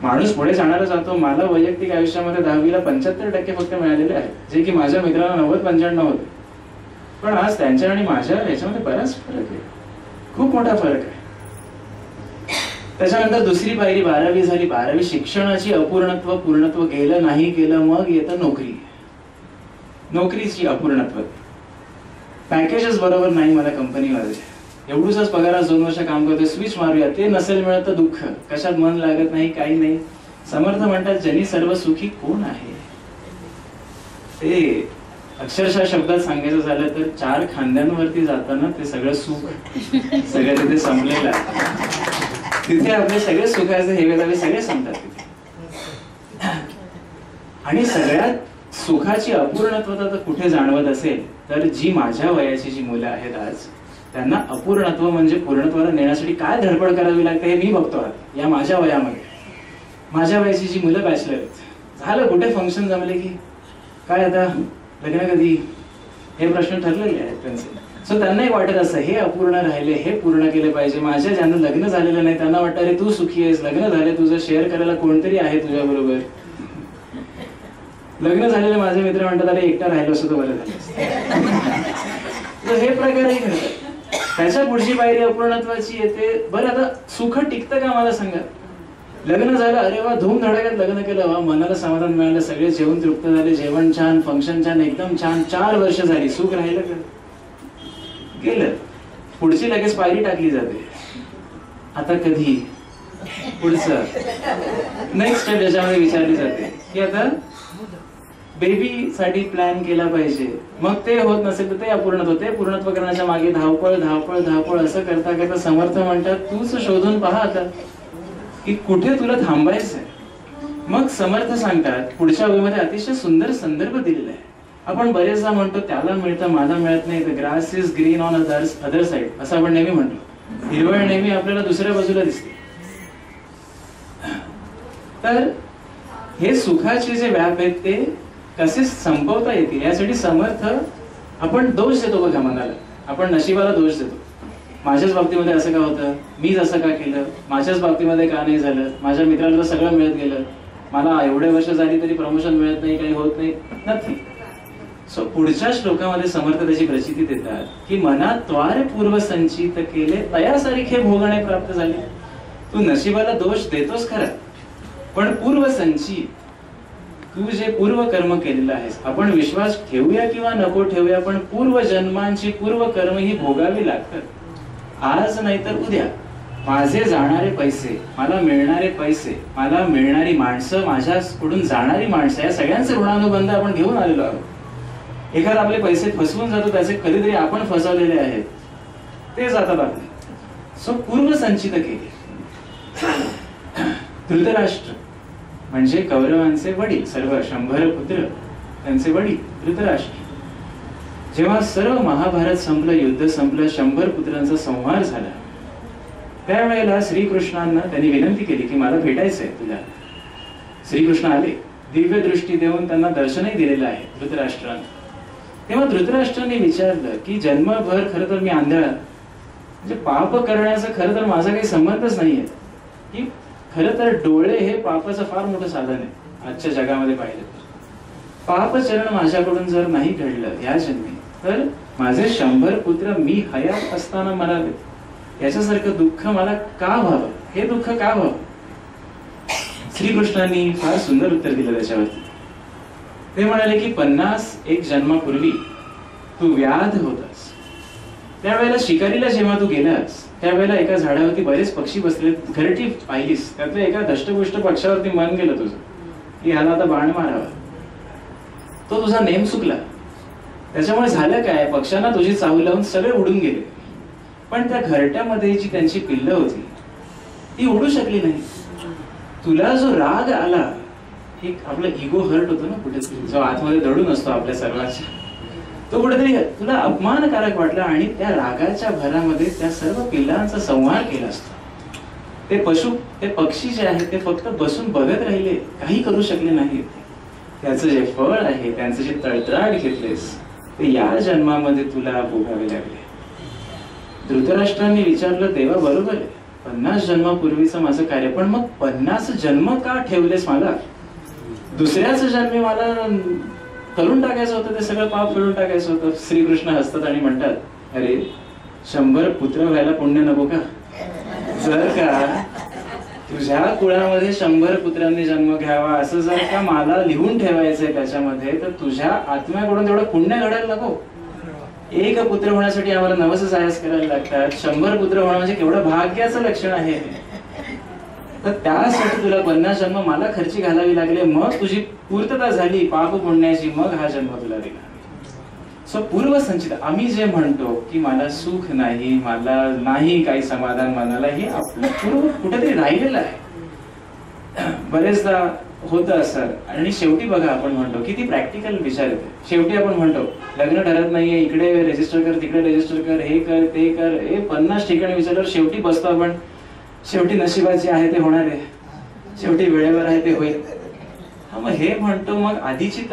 माणूस पुढे जाणारा जातो. मला वैयक्तिक आयुष्यामध्ये 10वीला 75% फक्त मिळालेले आहेत, जे की माझ्या मित्रांना 90-95 होते. पण आज त्यांच्या आणि माझ्या याच्यामध्ये बराच फरक आहे, खूप मोठा फरक आहे. त्याच्यानंतर दुसरी पायरी 12वी झाली. 12वी शिक्षणाची अपूर्णत्व पूर्णत्व गेलं नाही केलं, मग येतं नोकरी. नोकरीची अपूर्णत्व, पॅकेजेस बरोबर नाही मला कंपनीमध्ये, एवढूच पगारात 2 वर्ष काम करतोय, स्विच मारूया, ते नसेल मिळत तर दुःख, कशात मन लागत नाही, काही नाही. समर्थ म्हणतात जनी सर्व सुखी कोण आहे. ते अक्षरशः शब्दात सांगायचं झालं तर 4 खांद्यांवरती जाताना ते सगळं सुख सगळं तिथे संपलेलं आहे. तिथे आपले सगळे सुखाचे हेवे दावे सगळे संपतात तिथे. आणि सगळ्यात सुखाची अपूर्णत्वता तर कुठे जाणवत असेल तर जी माझ्या वयाची जी मुलं आहेत आज, त्यांना अपूर्णत्व म्हणजे पूर्णत्वाला नेण्यासाठी काय धडपड करावी लागते हे मी बघतो या माझ्या वयामध्ये. माझ्या वयाची जी मुलं बॅचलर आहेत, झालं कुठे फंक्शन जमले की काय आता लग्न कधी, हे प्रश्न ठरलेले आहेत त्यांचे. सो त्यांनाही वाटत असतं हे अपूर्ण राहिले, हे पूर्ण केले पाहिजे. माझ्या ज्यांना लग्न झालेलं नाही त्यांना वाटतं अरे तू सुखी आहेस, लग्न झाले, तुझं शेअर करायला कोणतरी आहे तुझ्या बरोबर. लग्न झालेले माझे मित्र म्हणतात अरे एकटा राहिलो असतो बरं झालं. हे प्रकारही घडतात. त्याच्या पुढची पायरी अपूर्णत्वाची येते. बरं आता सुख टिकतं का मला सांगा. लग्न झालं, अरे वा धूमधडाक्यात लग्न केलं, वा मनाला समाधान मिळालं, सगळे जेवण तृप्त झाले, जेवण छान, फंक्शन छान, एकदम छान, 4 वर्ष झाली, सुख राहिलं का? गेलं. पुढची लगेच पायरी टाकली जाते. आता कधी पुढचं नेक्स्ट स्टेप याच्यामध्ये विचारली जाते की आता बेबी साठी प्लॅन केला पाहिजे. मग ते होत नसेल तर ते अपूर्णत्व, ते पूर्णत्व करण्याच्या मागे धावपळ धावपळ धावपळ असं करता करता समर्थ म्हणतात तूच शोधून पहा आता की कुठे तुला थांबायचंय. मग समर्थ सांगतात पुढच्या ओळीमध्ये अतिशय सुंदर संदर्भ दिलेला आहे. आपण बरेचदा म्हणतो त्याला मिळतं मला मिळत नाही, the grass is green on other side असं आपण नेहमी म्हणतो. हिरवळ नेहमी आपल्याला दुसऱ्या बाजूला दिसते. तर हे सुखाचे जे व्याप आहेत ते कसे संपवता येतील यासाठी समर्थ आपण दोष देतो बघा मनाला. आपण नशिबाला दोष देतो. माझ्याच बाबतीमध्ये असं का होतं, मीच असं का केलं, माझ्याच बाबतीमध्ये का नाही झालं, माझ्या मित्राला तर सगळं मिळत गेलं, मला एवढे वर्ष झाली तरी प्रमोशन मिळत नाही, काही होत नाही, नथिंग. सो पुढच्या श्लोकामध्ये समर्थ त्याची प्रचिती देतात की मनात त्वारे पूर्व संचित केले तयासारखे भोगणे प्राप्त झाले. तू नशिबाला दोष देतोस खरा, पण पूर्व संचित, तू जे पूर्व कर्म केलेलं आहेस, आपण विश्वास ठेवूया किंवा नको ठेवूया पण पूर्व जन्मांची पूर्व कर्म ही भोगावी लागतात. आज नाही तर उद्या माझे जाणारे पैसे, मला मिळणारे पैसे, मला मिळणारी माणसं, माझ्याकडून जाणारी माणसं, या सगळ्यांचे ऋणानुबंध आपण घेऊन आलेलो आहोत. एखादा आपले पैसे फसवून जातो, त्याचे कधीतरी आपण फसवलेले आहेत, ते जातात आपले. सो पूर्व संचित केले. धृतराष्ट्र म्हणजे कौरवांचे वडील, सर्व 100 पुत्र त्यांचे वडील धृतराष्ट्र. जेव्हा सर्व महाभारत संपलं, युद्ध संपलं, 100 पुत्रांचा संहार झाला, त्यावेळेला श्रीकृष्णांना त्यांनी विनंती केली की मला भेटायचंय तुला. श्रीकृष्ण आले, दिव्य दृष्टी देऊन त्यांना दर्शनही दिलेलं आहे धृतराष्ट्रांना. तेव्हा धृतराष्ट्रांनी विचारलं की जन्मभर खरं तर मी आंधळा, म्हणजे पाप करण्याचं खरं तर माझा काही संबंधच नाहीये, की खरं तर डोळे हे पापाचं फार मोठं साधन आहे आजच्या जगामध्ये पाहिलं तर. पापचरण माझ्याकडून जर नाही घडलं या जन्मी तर माझे 100 पुत्र मी हयात असताना मरावे, याच्यासारखं दुःख मला का व्हावं, हे दुःख का व्हावं. श्रीकृष्णांनी फार सुंदर उत्तर दिलं त्याच्यावरती. ते म्हणाले की 51 जन्मापूर्वी तू व्याध होतास, त्यावेळेला शिकारीला जेव्हा तू गेलास त्यावेळेला एका झाडावरती बरेच पक्षी बसले, घरटी पाहिलीस, त्यातल्या एका दष्टपुष्ट पक्षावरती मन गेलं तुझं. की ह्याला आता बाण मारावा. तो तुझा नेम चुकला. त्याच्यामुळे झालं काय, पक्ष्यांना तुझी चाहूल लावून सगळे उडून गेले. पण त्या घरट्यामध्ये जी त्यांची पिल्लं होती ती उडू शकली नाही. तुला जो राग आला, एक आपला इगो हर्ट होतो ना कुठेतरी, जो आतमध्ये दडून असतो आपल्या सर्वांच्या, तो कुठेतरी तुला अपमानकारक वाटला आणि त्या रागाच्या भरामध्ये त्या सर्व पिल्लांचा संहार केला असतो. ते पक्षी जे आहेत ते फक्त बसून बघत राहिले, काही करू शकले नाहीत. त्याचं जे फळ आहे, त्यांचं जे तळतळाट घेतलेस ते या जन्मामध्ये तुला भोगावे लागले. धृतराष्ट्रांनी विचारलं, देवा बरोबर आहे, 50 जन्मापूर्वीचं माझं कार्य, पण मग 50 जन्म का ठेवलेस मला? दुसऱ्याच जन्मी मला करून टाकायचं होतं, ते सगळं पाप फिरून टाकायचं होतं. श्रीकृष्ण हसतात आणि म्हणतात, अरे 100 पुत्र व्हायला पुण्य नको का? जर का तुझ्या कुळामध्ये 100 पुत्रांनी जन्म घ्यावा असं जर का मला लिहून ठेवायचंय त्याच्यामध्ये, तर तुझ्या आत्म्याकडून तेवढं पुण्य घडायला नको. 1 पुत्र होण्यासाठी आम्हाला 9 सायस करायला लागतात. 100 पुत्र होणं म्हणजे केवढं भाग्याचं लक्षण आहे. तर त्यासाठी तुला 50 जन्म मला खर्ची घालावी लागले, मग तुझी पूर्तता झाली पाप पुण्याची, मग हा जन्म तुला दिला. सो पूर्वसंचित आम्ही जे म्हणतो की मला सुख नाही, मला नाही काही समाधान मनाला, हे आपलं पूर्व कुठेतरी राहिलेलं आहे. बरेचदा होतं असं. आणि शेवटी बघा, आपण म्हणतो किती प्रॅक्टिकल विचार येते. शेवटी आपण म्हणतो लग्न ठरत नाहीये, इकडे रजिस्टर कर, तिकडे रजिस्टर कर, हे कर ते कर, हे 50 ठिकाणी विचारल्यावर शेवटी बसतो आपण, शेवटी नशिबात जे आहे ते होणार आहे, शेवटी वेळेवर आहे ते होईल. हा, मग हे म्हणतो मग आधीची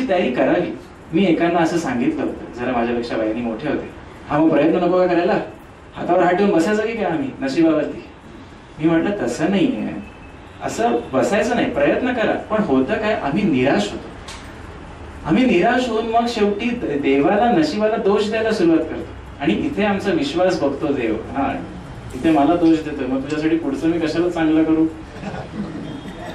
तयारी करावी. मी एकांना असं सांगितलं होतं, जरा माझ्यापेक्षा वयाने मोठे होते, हा मग प्रयत्न नको का करायला, हातावर हात ठेवून बसायचं की काय आम्ही नशिबावरती? मी म्हटलं तसं नाहीये, असं बसायचं नाही, प्रयत्न करा. पण होतं काय, आम्ही निराश होतो. आम्ही निराश होऊन मग शेवटी देवाला नशिबाला दोष द्यायला सुरुवात करतो. आणि इथे आमचा विश्वास बघतो देव, हा इथे मला दोष देतोय, मग तुझ्यासाठी पुढचं मी कशाला चांगलं करू?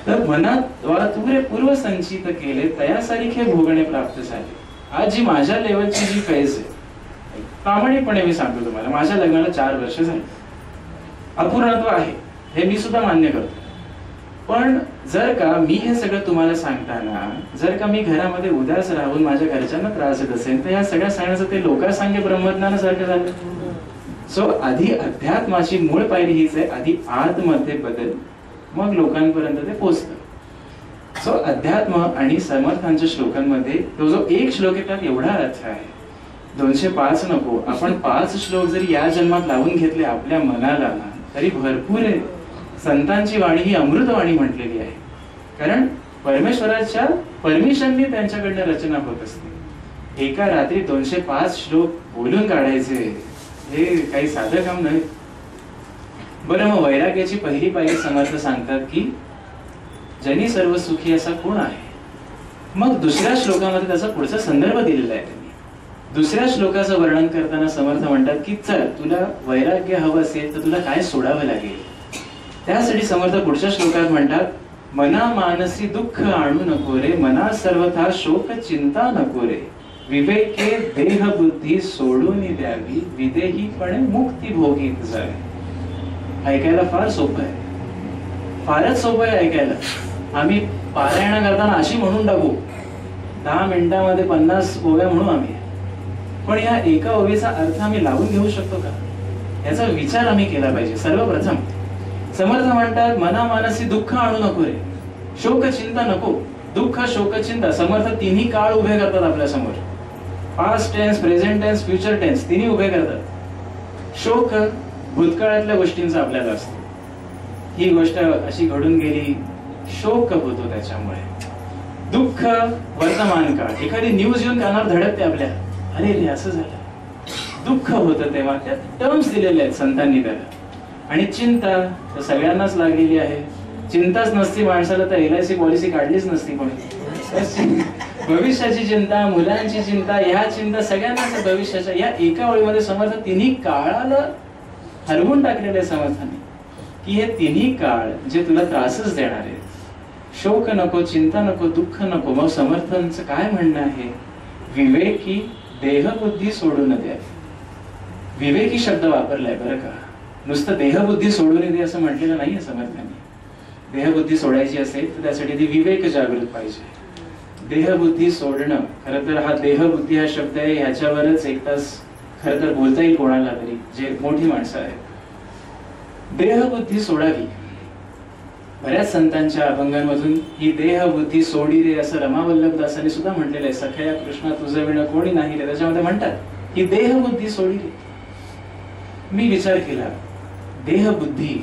तर मनात तू रे पूर्वसंचित केले तयासारखे भोगणे प्राप्त झाले. आज जी माझ्या लेवलची जी फैज आहे, प्रामाणिकपणे मी सांगतो तुम्हाला, माझ्या लग्नाला 4 वर्ष झाली. अपूर्णत्व आहे हे मी सुद्धा मान्य करतो. पण जर का मी हे सगळं तुम्हाला सांगताना जर का मी घरामध्ये उदास राहून माझ्या घरच्यांना त्रास देत असेल, तर या सगळ्या सांगण्याचं ते लोकांसांगे ब्रह्मज्ञानासारखं झालं. सो आधी अध्यात्माची मूळ पायरी हीच आहे, आधी आतमध्ये बदल, मग लोकांपर्यंत ते पोहोचतं. सो अध्यात्म आणि समर्थांच्या श्लोकांमध्ये तो जो एक श्लोक आहे त्यात एवढा अर्थ आहे. 205 नको, आपण 5 श्लोक जरी या जन्मात लावून घेतले आपल्या मनाला तरी भरपूर आहे. संतांची वाणी ही अमृतवाणी म्हटलेली आहे, कारण परमेश्वराच्या परमिशननी त्यांच्याकडनं रचना होत असते. एका रात्री 205 श्लोक बोलून काढायचे हे काही साधं काम नाही. बरं, मग वैराग्याची पहिली पायरी समर्थ सांगतात की जनी सर्व सुखी असा कोण आहे. मग दुसऱ्या श्लोकामध्ये त्याचा पुढचा संदर्भ दिलेला आहे. त्यांनी दुसऱ्या श्लोकाचं वर्णन करताना समर्थ म्हणतात की चल, तुला वैराग्य हवं असेल तर तुला काय सोडावं लागेल. त्यासाठी समर्थ पुढच्या श्लोकात म्हणतात, मना मानसी दुःख आणू नको रे, मना सर्वथा शोक चिंता नको रे, विवेके देह बुद्धी सोडून द्यावी, विदेहीपणे मुक्ती भोगीत जावे. ऐकायला फार सोपं आहे, फारच सोपं आहे ऐकायला. आम्ही पारायण करताना अशी म्हणून टाकू, 10 मिनिटांमध्ये 50 ओव्या म्हणू आम्ही. पण या एका ओवीचा अर्थ आम्ही लावून घेऊ शकतो का, याचा विचार आम्ही केला पाहिजे. सर्वप्रथम समर्थ म्हणतात, मना मानसी दुःख आणू नको रे, शोक चिंता नको. दुःख शोक चिंता समर्थ तिन्ही काळ उभे करतात आपल्या समोर. Past tense, present tense, future tense तिन्ही उभे करतात. शोक भूतकाळातल्या गोष्टींचा आपल्याला असतो, ही गोष्ट अशी घडून गेली, शोक होतो त्याच्यामुळे. दुःख वर्तमान काळ, एखादी न्यूज येऊन कानावर धडकते आपल्या, अरे रे असं झालं, दुःख होतं तेव्हा. त्या टर्म्स दिलेले आहेत संतांनी त्याला. आणि चिंता तर सगळ्यांनाच लागलेली आहे. चिंताच नसती माणसाला तर LIC पॉलिसी काढलीच नसती कोणी. भविष्याची चिंता, मुलांची चिंता, ह्या चिंता सगळ्यांनाच भविष्याच्या. या एका ओळीमध्ये समर्थ तिन्ही काळाला हरवून टाकलेले समर्थांनी की हे तिन्ही काळ जे तुला त्रासच देणार आहेत. शोक नको, चिंता नको, दुःख नको. मग समर्थांचं काय म्हणणं आहे, विवेकी देहबुद्धी सोडून द्या. विवेकी शब्द वापरलाय बरं का, नुसतं देहबुद्धी सोडून दे असं म्हटलेलं नाहीये समर्थांनी. देहबुद्धी सोडायची असेल तर त्यासाठी ती विवेक जागृत पाहिजे. देहबुद्धी सोडणं, खरं तर हा देहबुद्धी हा शब्द आहे, ह्याच्यावरच एक तास खरं तर बोलता येईल कोणाला तरी जे मोठी माणसं आहेत. देहबुद्धी सोडावी. बऱ्याच संतांच्या अभंगांमधून ही देहबुद्धी सोडी रे असं रमावल्लभ दासांनी सुद्धा म्हटलेलं आहे. सखया कृष्णा तुझं विण कोणी नाही रे, त्याच्यामध्ये म्हणतात ही देहबुद्धी सोडी रे. मी विचार केला देहबुद्धी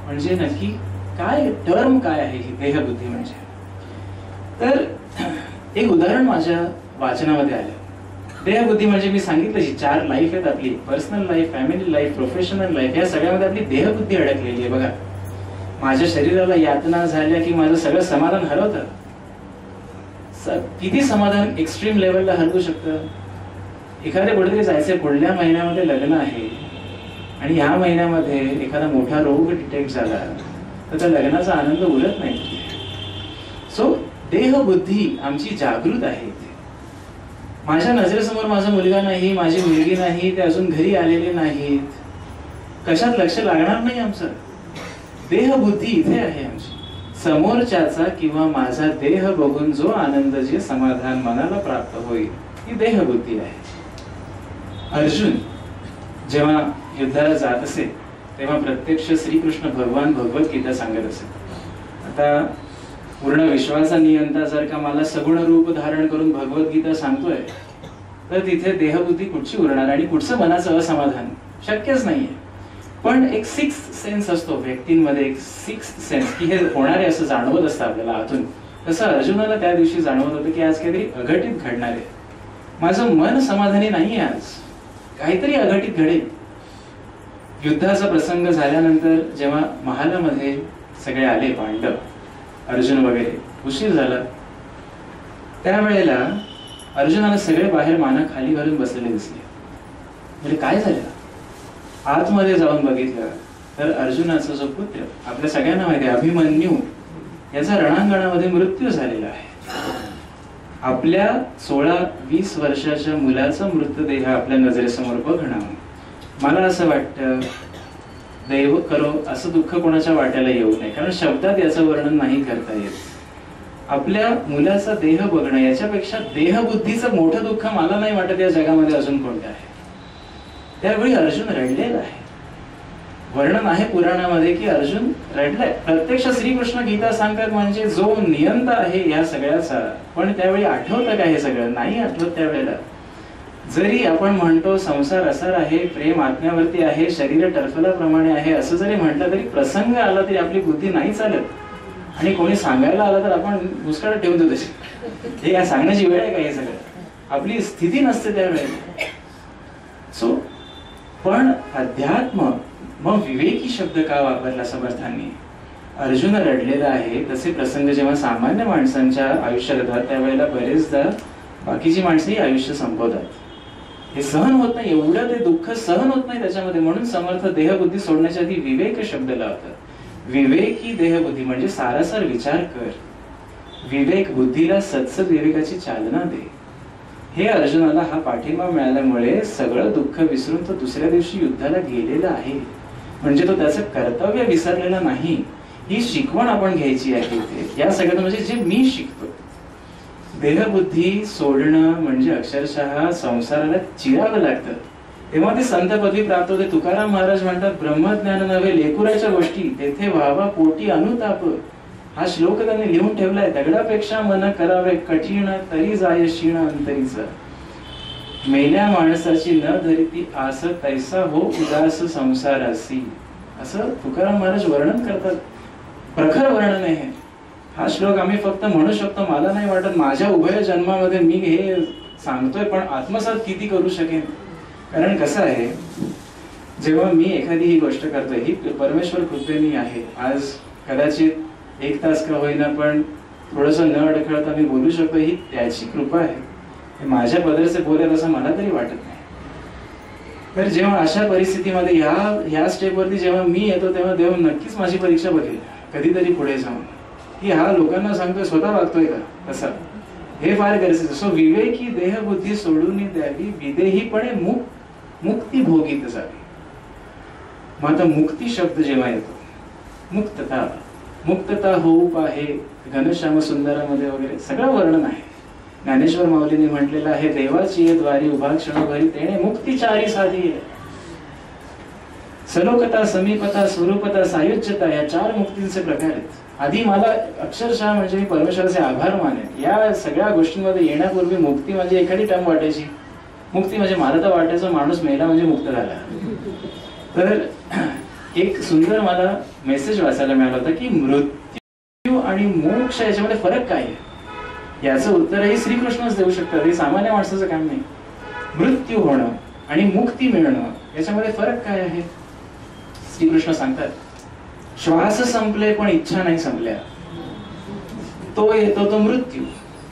म्हणजे नक्की काय, टर्म काय आहे ही देहबुद्धी म्हणजे. तर एक उदाहरण माझ्या वाचनामध्ये आलं. देहबुद्धी म्हणजे मी सांगितलं जी 4 लाईफ आहेत आपली, personal life, family life, professional life, या सगळ्यामध्ये आपली देहबुद्धी अडकलेली आहे. बघा, माझ्या शरीराला यातना झाल्या की माझं सगळं समाधान हरवतं. किती समाधान एक्स्ट्रीम लेवलला हरवू शकतं. एखाद्या कुठेतरी जायचंय, पुढल्या महिन्यामध्ये लग्न आहे आणि ह्या महिन्यामध्ये एखादा मोठा रोग डिटेक्ट झाला तर त्या लग्नाचा आनंद उरत नाही. सो देहबुद्धी आमची जागृत आहे. माझ्या नजरेसमोर माझा मुलगा नाही, माझी मुलगी नाही, ते अजून घरी आलेले नाहीत, कशात लक्ष लागणार नाही आमचं. देहबुद्धी इथे आहे आमची. समोरच्याचा किंवा माझा देह बघून जो आनंद, जे समाधान मनाला प्राप्त होईल ही देहबुद्धी आहे. अर्जुन जेव्हा युद्धाला जात असे तेव्हा प्रत्यक्ष श्रीकृष्ण भगवान भगवद्गीता सांगत असे. आता पूर्ण विश्वाचा नियंता जर का मला सगुण रूप धारण करून भगवद्गीता सांगतोय तर तिथे देहबुद्धी कुठची उरणार आणि कुठचं मनाचं असमाधान शक्यच नाहीये. पण एक सिक्स्थ सेन्स असतो व्यक्तींमध्ये, एक सिक्स्थ सेन्स की हे होणार आहे असं जाणवत असतं आपल्याला आतून. तसं अर्जुनाला त्या दिवशी जाणवत होतं की आज काहीतरी अघटित घडणार आहे. माझं मन समाधानी नाहीये, आज काहीतरी अघटित घडेल. युद्धाचा प्रसंग झाल्यानंतर जेव्हा महालामध्ये सगळे आले पांडव, अर्जुन वगैरे, उशीर झाला. त्यावेळेला अर्जुनाला सगळे बाहेर माना खाली घालून बसलेले दिसले. म्हणजे काय झालं? आतमध्ये जाऊन बघितलं तर अर्जुनाचा जो पुत्र, आपल्या सगळ्यांना माहिती आहे अभिमन्यू, याचा रणांगणामध्ये मृत्यू झालेला आहे. आपल्या 16-20 वर्षाच्या मुलाचा मृतदेह आपल्या नजरेसमोर बघणं, मला असं वाटतं दैव करो असं दुःख कोणाच्या वाट्याला येऊ नये, कारण शब्दात याचं वर्णन नाही करता येत. आपल्या मुलाचा देह बघणं याच्यापेक्षा देहबुद्धीचं मोठं दुःख मला नाही वाटत या जगामध्ये अजून कोणतं आहे. त्यावेळी अर्जुन रडलेला आहे. वर्णन आहे पुराणामध्ये की अर्जुन रडलाय. प्रत्यक्ष श्रीकृष्ण गीता सांगतात म्हणजे जो नियंता आहे या सगळ्याचा. पण त्यावेळी आठवतं का हे सगळं? नाही आठवत त्यावेळेला. जरी आपण म्हणतो संसार असार आहे, प्रेम आत्म्यावरती आहे, शरीर टरफलाप्रमाणे आहे, असं जरी म्हटलं तरी प्रसंग आला तरी आपली बुद्धी नाही चालत. आणि कोणी सांगायला आला तर आपण मुस्काट ठेवून देतो तशी, हे काय सांगण्याची वेळ आहे का? हे सगळं आपली स्थिती नसते त्यावेळेला. सो पण अध्यात्म, मग विवेकी शब्द का वापरला समर्थांनी? अर्जुन रडलेला आहे. तसे प्रसंग जेव्हा सामान्य माणसांच्या आयुष्यात येतात त्यावेळेला बरेचदा बाकीची माणसंही आयुष्य संपवतात. हे सहन होत नाही, एवढं ते दुःख सहन होत नाही त्याच्यामध्ये. म्हणून समर्थ देहबुद्धी सोडण्याच्या आधी विवेक शब्द लावतात. विवेकी देहबुद्धी म्हणजे सारासार विचार कर. विवेक बुद्धीला सत्सद विवेकाची चालना दे. हे अर्जुनाला हा पाठिंबा मिळाल्यामुळे सगळं दुःख विसरून तो दुसऱ्या दिवशी युद्धाला गेलेला आहे. म्हणजे तो त्याचं कर्तव्य विसरलेला नाही. ही शिकवण आपण घ्यायची आहे इथे. या सगळ्यात म्हणजे जे मी शिकतो, देहबुद्धी सोडणं म्हणजे अक्षरशः संसाराला चिरावं लागतं, तेव्हा ती संत पदवी प्राप्त होते. तुकाराम महाराज म्हणतात ब्रह्मज्ञान नव्हे लेकुराच्या गोष्टी, तेथे व्हावा पोटी अनुताप. हा श्लोक त्यांनी लिहून ठेवलाय. दगडापेक्षा मन करावे कठीण, तरी जाय क्षीण अंतरीच. मेल्या माणसाची न धरिती आस, तैसा हो उदास संसारासी. असं तुकाराम महाराज वर्णन करतात. प्रखर वर्णन आहे. हा श्लोक आम्ही फक्त म्हणू शकतो. मला नाही वाटत माझ्या उभय जन्मामध्ये मी हे सांगतोय, पण आत्मसात किती करू शकेन. कारण कसं आहे, जेव्हा मी एखादी ही गोष्ट करतोय, ही परमेश्वर कृपेने आहे. आज कदाचित 1 तास का होईना पण थोडस न अडखळता मी बोलू शकतो, ही त्याची कृपा आहे. माझ्या पदरचे बोलेल असं मला तरी वाटत नाही. तर जेव्हा अशा परिस्थितीमध्ये ह्या स्टेपवरती जेव्हा मी येतो तेव्हा देव नक्कीच माझी परीक्षा बघेल कधीतरी पुढे जाऊन, की हा लोकांना सांगतोय स्वतः वागतोय का तसा. हे फार गरजेचं. सो विवेकी देहबुद्धी सोडून द्यावी, विदेहीपणे मुक्ती भोगीत जावी. मग आता मुक्ती शब्द जेव्हा येतो, मुक्तता, मुक्तता होऊ पाहे, घनश्याम सुंदरामध्ये वगैरे सगळं वर्णन आहे. ज्ञानेश्वर माऊलींनी म्हटलेलं आहे, देवाची ये द्वारी उभा क्षणभरी तेणे मुक्तिचारी साधी. सलोकता, समीपता, स्वरूपता, सायुज्यता या 4 मुक्तींचे प्रकार आहेत. आधी मला अक्षरशः म्हणजे मी परमेश्वराचे आभार मानेन. या सगळ्या गोष्टींमध्ये येण्यापूर्वी मुक्ती म्हणजे एखादी टर्म वाटायची. मुक्ती म्हणजे मला तर वाटायचं माणूस मेला म्हणजे मुक्त झाला. तर एक सुंदर मला मेसेज वाचायला मिळाला होता की मृत्यू आणि मोक्ष याच्यामध्ये फरक काय आहे. याचं उत्तरही श्रीकृष्णच देऊ शकतात, हे सामान्य माणसाचं काम नाही. मृत्यू होणं आणि मुक्ती मिळणं याच्यामध्ये फरक काय आहे. श्रीकृष्ण सांगतात, श्वास संपले पण इच्छा नाही संपल्या, तो येतो तो मृत्यू.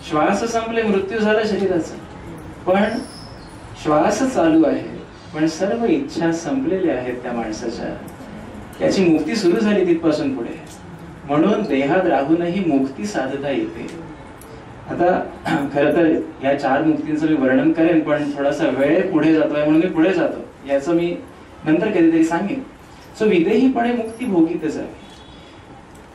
श्वास संपले, मृत्यू झाला शरीराचा, पण श्वास चालू आहे, पण सर्व इच्छा संपलेल्या आहेत त्या माणसाच्या. त्याची मुक्ती सुरू झाली तिथपासून पुढे. म्हणून देहात राहूनही मुक्ती साधता येते. आता खरं तर या 4 मुक्तींचं मी वर्णन करेन, पण थोडासा वेळ पुढे जातोय म्हणून मी पुढे जातो. याचं मी नंतर कधीतरी सांगेन. सो विदेहीपणे मुक्ती भोगीतच आहे.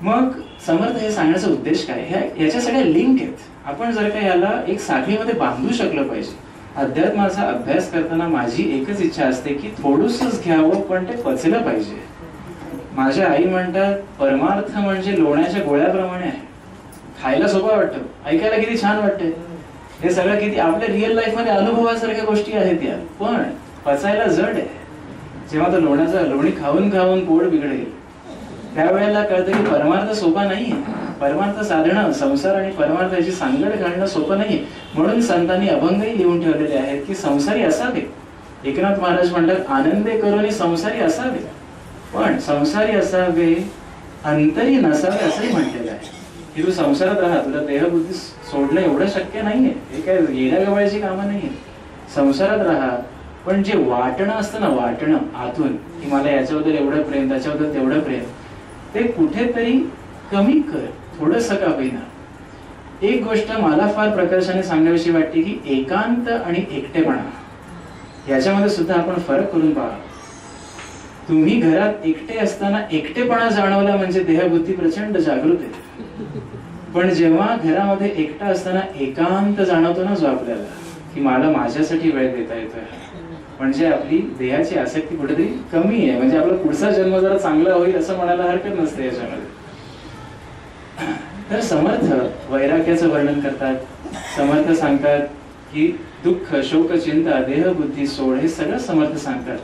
मग समर्थ हे सांगण्याचा उद्देश काय, याच्या सगळ्या लिंक आहेत. आपण जर का याला एक साखळीमध्ये बांधू शकलं पाहिजे. अध्यात्माचा अभ्यास करताना माझी एकच इच्छा असते की थोडंसंच घ्यावं, पण ते पचलं पाहिजे. माझ्या आई म्हणतात, परमार्थ म्हणजे लोण्याच्या गोळ्याप्रमाणे आहे. खायला सोपं वाटतं, ऐकायला किती छान वाटते, हे सगळं किती आपल्या रिअल लाईफ मध्ये अनुभवासारख्या गोष्टी आहेत या, पण पचायला जड आहे. जेव्हा तो लोणी खाऊन खाऊन पोट बिघडेल त्यावेळेला कळतं की परमार्थ सोपा नाहीये. परमार्थ साधणं, संसार आणि परमार्थ याची सांगड घालणं सोपं नाहीये. म्हणून संतांनी अभंगही लिहून ठेवलेले आहेत की संसारी असावे. एकनाथ महाराज म्हणतात, आनंदे करून संसारी असावे, पण संसारी असावे अंतरी नसावे असंही म्हटलेलं आहे. की तू संसारात राहा, तुला देहबुद्धी सोडणं एवढं शक्य नाहीये. हे काय येण्या गवळ्याची कामं नाहीये. संसारात राहा, पण जे वाटणं असतं ना, वाटणं आतून की मला याच्याबद्दल एवढं प्रेम, त्याच्याबद्दल तेवढं प्रेम, ते कुठेतरी कमी कर, थोडंसं का होईना. एक गोष्ट मला फार प्रकर्षाने सांगण्याविषयी वाटते की एकांत आणि एकटेपणा याच्यामध्ये सुद्धा आपण फरक करून पहा. तुम्ही घरात एकटे असताना एकटेपणा जाणवला म्हणजे देहबुद्धी प्रचंड जागृत आहे. पण जेव्हा घरामध्ये एकटा असताना एकांत जाणवतो ना जो आपल्याला, की मला माझ्यासाठी वेळ देता येतोय, म्हणजे आपली देहाची आसक्ती कुठेतरी कमी आहे. म्हणजे आपला पुढचा जन्म जरा चांगला होईल असं म्हणायला हरकत नसते याच्यामध्ये. तर समर्थ वैराग्याचं वर्णन करतात. समर्थ सांगतात की दुःख, शोक, चिंता, देहबुद्धी सोड, हे सगळं समर्थ सांगतात.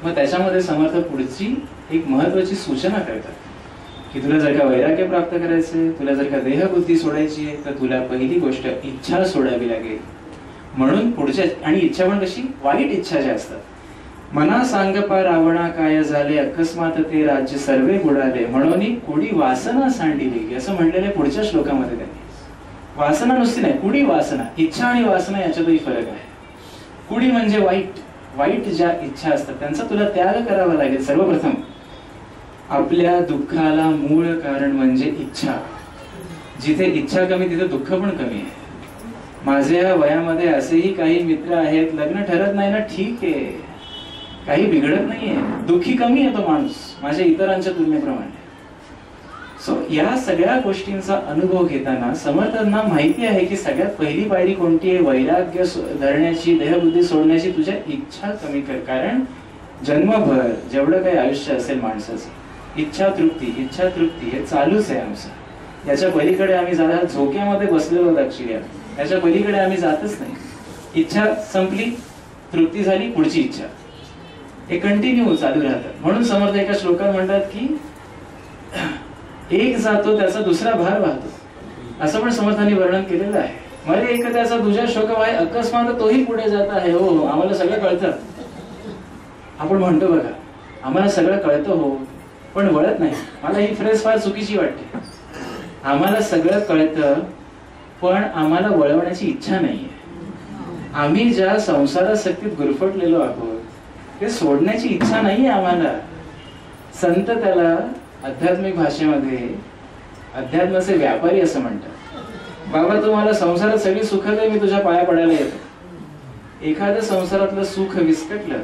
मग त्याच्यामध्ये समर्थ पुढची एक महत्वाची सूचना करतात की तुला जर का वैराग्य प्राप्त करायचंय, तुला जर का देहबुद्धी सोडायची आहे, तर तुला पहिली गोष्ट इच्छा सोडावी लागेल. म्हणून पुढच्या, आणि इच्छा पण कशी, वाईट इच्छा ज्या असतात. मना सांगपा रावणा काय झाले, अकस्मात ते राज्य सर्वे बुडाले, म्हणून कुडी वासना सांडिली, असं म्हटलेलं पुढच्या श्लोकामध्ये त्यांनी. वासना नुसती नाही, कुडी वासना. इच्छा आणि वासना याच्यातही फरक आहे. कुडी म्हणजे वाईट, वाईट ज्या इच्छा असतात त्यांचा तुला त्याग करावा लागेल. सर्वप्रथम आपल्या दुःखाला मूळ कारण म्हणजे इच्छा. जिथे इच्छा कमी तिथे दुःख पण कमी आहे. माझ्या या वयामध्ये असेही काही मित्र आहेत, लग्न ठरत नाही ना, ठीक आहे, काही बिघडत नाहीये, दुःखी कमी आहे तो माणूस माझ्या इतरांच्या तुलनेप्रमाणे. सो या सगळ्या गोष्टींचा अनुभव घेताना समर्थांना माहिती आहे की सगळ्यात पहिली पायरी कोणती आहे, वैराग्य धरण्याची, देहबुद्धी सोडण्याची. तुझ्या इच्छा कमी कर. कारण जन्मभर जेवढं काही आयुष्य असेल माणसाचं, इच्छा तृप्ती हे चालूच आहे आमचं. याच्या पलीकडे आम्ही जरा झोक्यामध्ये बसलेलो दक्षिण, त्याच्या पलीकडे आम्ही जातच नाही. इच्छा संपली, तृप्ती झाली, पुढची इच्छा, हे कंटिन्यू चालू राहतात. म्हणून समर्थ एका श्लोकात म्हणतात की एक जातो त्याचा दुसरा भार वाहतो, असं पण समर्थांनी वर्णन केलेलं आहे. मरे एक त्याचा दुजा शोक आहे, अकस्मात तोही पुढे जात आहे. हो, आम्हाला सगळं कळतं. आपण म्हणतो बघा, आम्हाला सगळं कळतं हो, पण वळत नाही. मला ही फ्रेज फार चुकीची वाटते. आम्हाला सगळं कळतं पण आम्हाला वळवण्याची इच्छा नाहीये. आम्ही ज्या संसारासक्तीत गुरफटलेलो आहोत ते सोडण्याची इच्छा नाहीये आम्हाला. संत त्याला आध्यात्मिक भाषेमध्ये अध्यात्माचे व्यापारी असं म्हणतात. बाबा तू मला संसारात सगळी सुख दे, मी तुझ्या पाया पडायला येतो. एखादं संसारातलं सुख विस्कटलं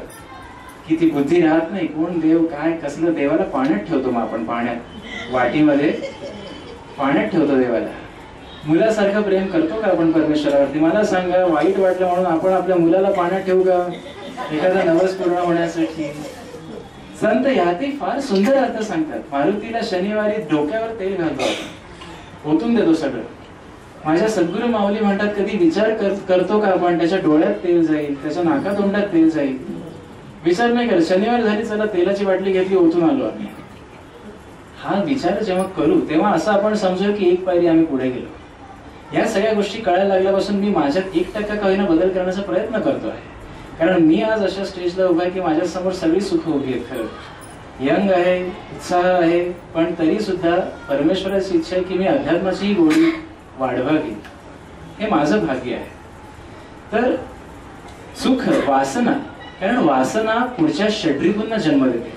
की ती बुद्धी राहत नाही. कोण देव काय कसलं, देवाला पाण्यात ठेवतो मग आपण, पाण्यात वाटीमध्ये पाण्यात ठेवतो देवाला. मुलासारखं प्रेम करतो का आपण परमेश्वरावरती? मला सांगा, वाईट वाटलं म्हणून आपण आपल्या मुलाला पाण्यात ठेवू का एखादा नवस पूर्ण होण्यासाठी? संत यातही फार सुंदर अर्थ सांगतात. मारुतीला शनिवारी डोक्यावर तेल घालतो आपण, ओतून देतो सगळं. माझ्या सद्गुरू माऊली म्हणतात, कधी विचार करतो का आपण त्याच्या डोळ्यात तेल जाईल, त्याच्या नाकातोंडात तेल जाईल? विचार नाही करत. शनिवार झाली, चला तेलाची बाटली घेतली, ओतून आलो आम्ही. हा विचार जेव्हा करू तेव्हा असं आपण समजू की एक पायरी आम्ही पुढे गेलो. या सगळ्या गोष्टी कळायला लागल्यापासून मी माझ्यात 1% का होईना बदल करण्याचा प्रयत्न करतो आहे. कारण मी आज अशा स्टेजला उभा आहे की माझ्या समोर सगळी सुख उभी आहेत. खरं यंग आहे, उत्साह आहे, पण तरी सुद्धा परमेश्वराची इच्छा आहे की मी अध्यात्माची गोडी वाढवावी. हे माझं भाग्य आहे. तर सुख वासना, कारण वासना पुढच्या षड्रिपूंना जन्म देते.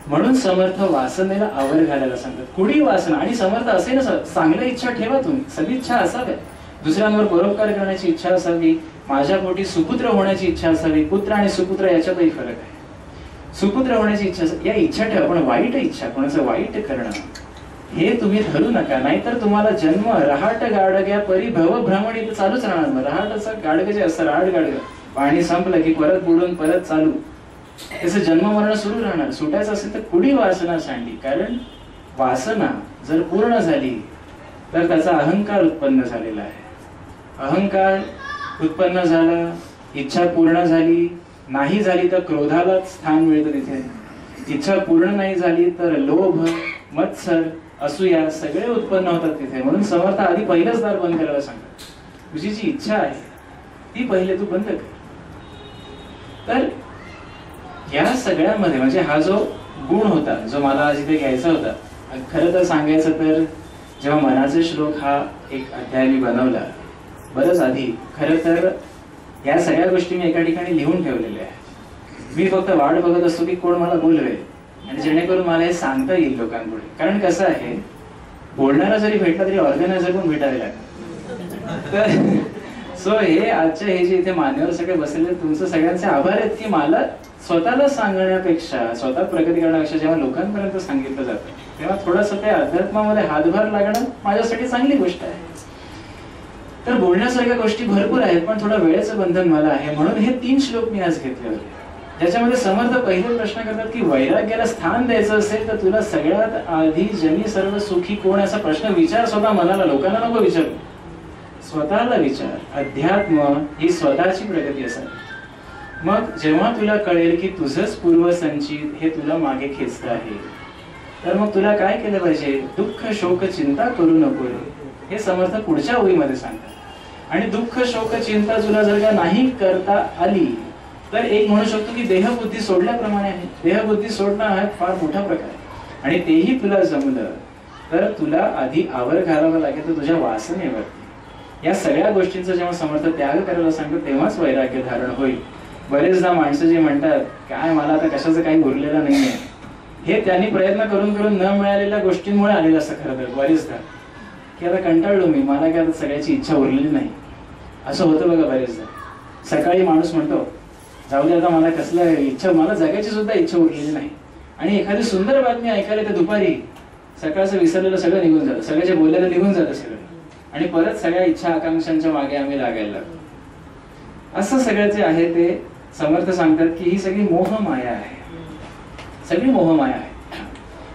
म्हणून समर्थ वासनेला आवर घालायला सांगतात. कुणी वासना, आणि समर्थ असे ना, चांगल्या इच्छा ठेवा तुम्ही, सगळी इच्छा असाव्या. दुसऱ्यांवर परोपकार करण्याची इच्छा असावी, माझ्या पोटी सुपुत्र होण्याची इच्छा असावी. पुत्र आणि सुपुत्र याच्यातही फरक आहे. सुपुत्र होण्याची इच्छा, या इच्छा ठेवा, पण वाईट इच्छा, कोणाचं वाईट करणं हे तुम्ही धरू नका. नाहीतर तुम्हाला जन्म रहाट गाडग्या परी भव भ्रमण इथं चालूच राहणार. मग रहाटचं गाडगं जे असतं, राहाट गाडगं, पाणी संपलं की परत बुडून परत चालू, त्याचं जन्म मरण सुरू राहणार. सुटायचं असेल तर कुणी वासना सांडली. कारण वासना जर पूर्ण झाली तर त्याचा अहंकार उत्पन्न झालेला आहे. अहंकार उत्पन्न झाला, इच्छा पूर्ण झाली, नाही झाली तर क्रोधाला स्थान मिळतं तिथे. इच्छा पूर्ण नाही झाली तर लोभ, मत्सर, असूया सगळे उत्पन्न होतात तिथे. म्हणून समर्थ आधी पहिलंच दार बंद करायला सांगतात. तुझी जी इच्छा आहे ती पहिले तू बंद कर. तर या सगळ्यामध्ये म्हणजे हा जो गुण होता, जो मला आज इथे घ्यायचा होता, खरं तर सांगायचं तर जेव्हा मनाचे श्लोक हा एक अध्याय मी बनवला बरंच आधी, खरं तर या सगळ्या गोष्टी मी एका ठिकाणी लिहून ठेवलेल्या आहेत. मी फक्त वाट बघत असतो की कोण मला बोलवेल आणि जेणेकरून मला हे सांगता येईल लोकांपुढे. कारण कसं आहे, बोलणारा जरी भेटला तरी ऑर्गनायझर पण भेटावे लागतात. तर सो हे आजच्या हे जे इथे मान्यवर सगळे बसलेले, तुमचं सगळ्यांचे आभार आहेत की मला स्वतःला सांगण्यापेक्षा, स्वतः प्रगती करण्यापेक्षा जेव्हा लोकांपर्यंत सांगितलं जातं तेव्हा थोडंसं ते अध्यात्मामध्ये हातभार लागणं माझ्यासाठी चांगली गोष्ट आहे. तर बोलण्यासारख्या गोष्टी भरपूर आहेत, पण थोडं वेळेचं बंधन मला आहे. म्हणून हे 3 श्लोक मी आज घेतले होते, ज्याच्यामध्ये समर्थ पहिले प्रश्न करतात की वैराग्याला स्थान द्यायचं असेल तर तुला सगळ्यात आधी जनी सर्व सुखी कोण, असा प्रश्न विचार स्वतः मनाला, लोकांना नको विचारू, स्वतःला विचार. अध्यात्म ही स्वतःची प्रगती असावी. मग जेव्हा तुला कळेल की तुझंच पूर्वसंचित हे तुला मागे खेचतं आहे, तर मग तुला काय केलं पाहिजे? दुःख शोक चिंता करू नको हे समर्थ पुढच्या ओळीमध्ये सांगतात. आणि दुःख शोक चिंता तुला जर का नाही करता आली तर एक म्हणू शकतो की देहबुद्धी सोडल्याप्रमाणे आहे. देहबुद्धी सोडणं हा फार मोठा प्रकार आहे. आणि तेही तुला जमलं तर तुला आधी आवर घालावं लागेल तर तुझ्या वासनेवरती. या सगळ्या गोष्टींचा जेव्हा समर्थ त्याग करायला सांगतो तेव्हाच वैराग्य धारण होईल. बरेचदा माणसं जे म्हणतात काय मला आता कशाचं काही उरलेलं नाहीये, हे त्यांनी प्रयत्न करून करून न मिळालेल्या गोष्टींमुळे आलेलं असं. खरं तर बरेचदा की आता कंटाळलो मी, मला काय आता सगळ्याची इच्छा उरलेली नाही, असं होतं बघा बरेचदा. सकाळी माणूस म्हणतो जाऊ दे आता मला कसलं इच्छा, मला जगायची सुद्धा इच्छा उरलेली नाही. आणि एखादी सुंदर बातमी ऐकायला तर दुपारी सकाळचं विसरलेलं सगळं निघून जातं, सगळ्याचे बोललेलं निघून जातं सगळं, आणि परत सगळ्या इच्छा आकांक्षांच्या मागे आम्ही लागायला लागतो. असं सगळं जे आहे ते समर्थ सांगतात की ही सगळी मोहमाया आहे, सगळी मोहमाया आहे.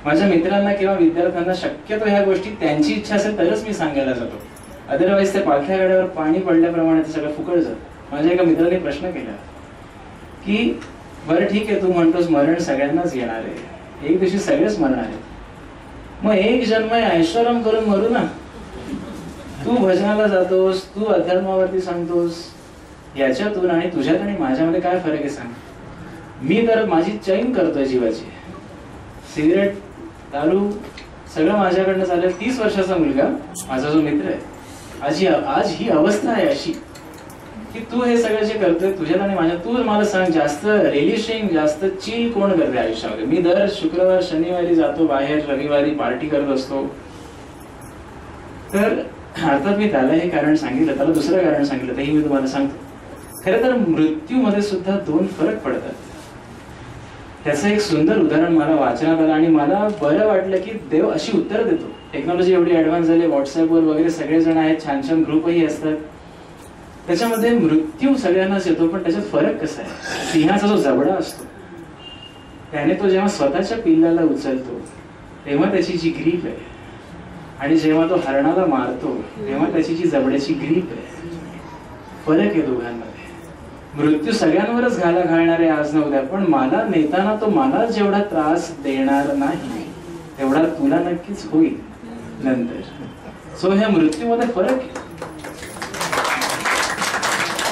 माझ्या मित्रांना किंवा विद्यार्थ्यांना शक्यतो ह्या गोष्टी त्यांची इच्छा असेल तरच मी सांगायला जातो, अदरवाईज त्या पालख्या गाड्यावर पाणी पडल्याप्रमाणे ते सगळं फुकट जातं. माझ्या एका मित्राने प्रश्न केला की बरं ठीक आहे, तू म्हणतोस मरण सगळ्यांनाच येणार आहे, एक दिवशी सगळेच मरणार आहे, मग एक जन्म ऐश्वरम करून मरू ना. तू भजनाला जातोस, तू अध्यात्मावरती सांगतोस, याच्यातून आणि तुझ्यात आणि माझ्यामध्ये काय फरक आहे सांग? मी तर माझी चैन करतोय जीवाची, सिगरेट दारू सगळं माझ्याकडनं चाललंय. 30 वर्षाचा मुलगा माझा जो मित्र आहे, आज ही अवस्था आहे अशी की तू हे सगळं जे करतोय तुझ्यात आणि माझ्यात, तू मला सांग जास्त रिलिशिंग, जास्त चिल कोण करते आयुष्यामध्ये? मी दर शुक्रवार शनिवारी जातो बाहेर, रविवारी पार्टी करत असतो. तर अर्थात मी त्याला हे कारण सांगितलं, त्याला दुसरं कारण सांगितलं, तेही मी तुम्हाला सांगतो. खरं तर मृत्यूमध्ये सुद्धा 2 फरक पडतात. त्याचं एक सुंदर उदाहरण मला वाचनात आलं आणि मला बरं वाटलं की देव अशी उत्तर देतो. टेक्नॉलॉजी एवढी ऍडव्हान्स झाली, व्हॉट्सअपवर वगैरे सगळेजण आहेत, छान छान ग्रुपही असतात. त्याच्यामध्ये मृत्यू सगळ्यांनाच येतो, पण त्याच्यात फरक कसा आहे? सिंहाचा जो जबडा असतो त्याने तो जेव्हा स्वतःच्या पिल्लाला उचलतो तेव्हा त्याची जी ग्रीप आहे, आणि जेव्हा तो हरणाला मारतो तेव्हा त्याची जी जबड्याची ग्रीप आहे, फरक आहे दोघांमध्ये. मृत्यू सगळ्यांवरच घालणार आहे आज न उद्या, पण मला नेताना तो मला जेवढा त्रास देणार नाही तेवढा तुला नक्कीच होईल नंतर. सो ह्या मृत्यूमध्ये फरक आहे.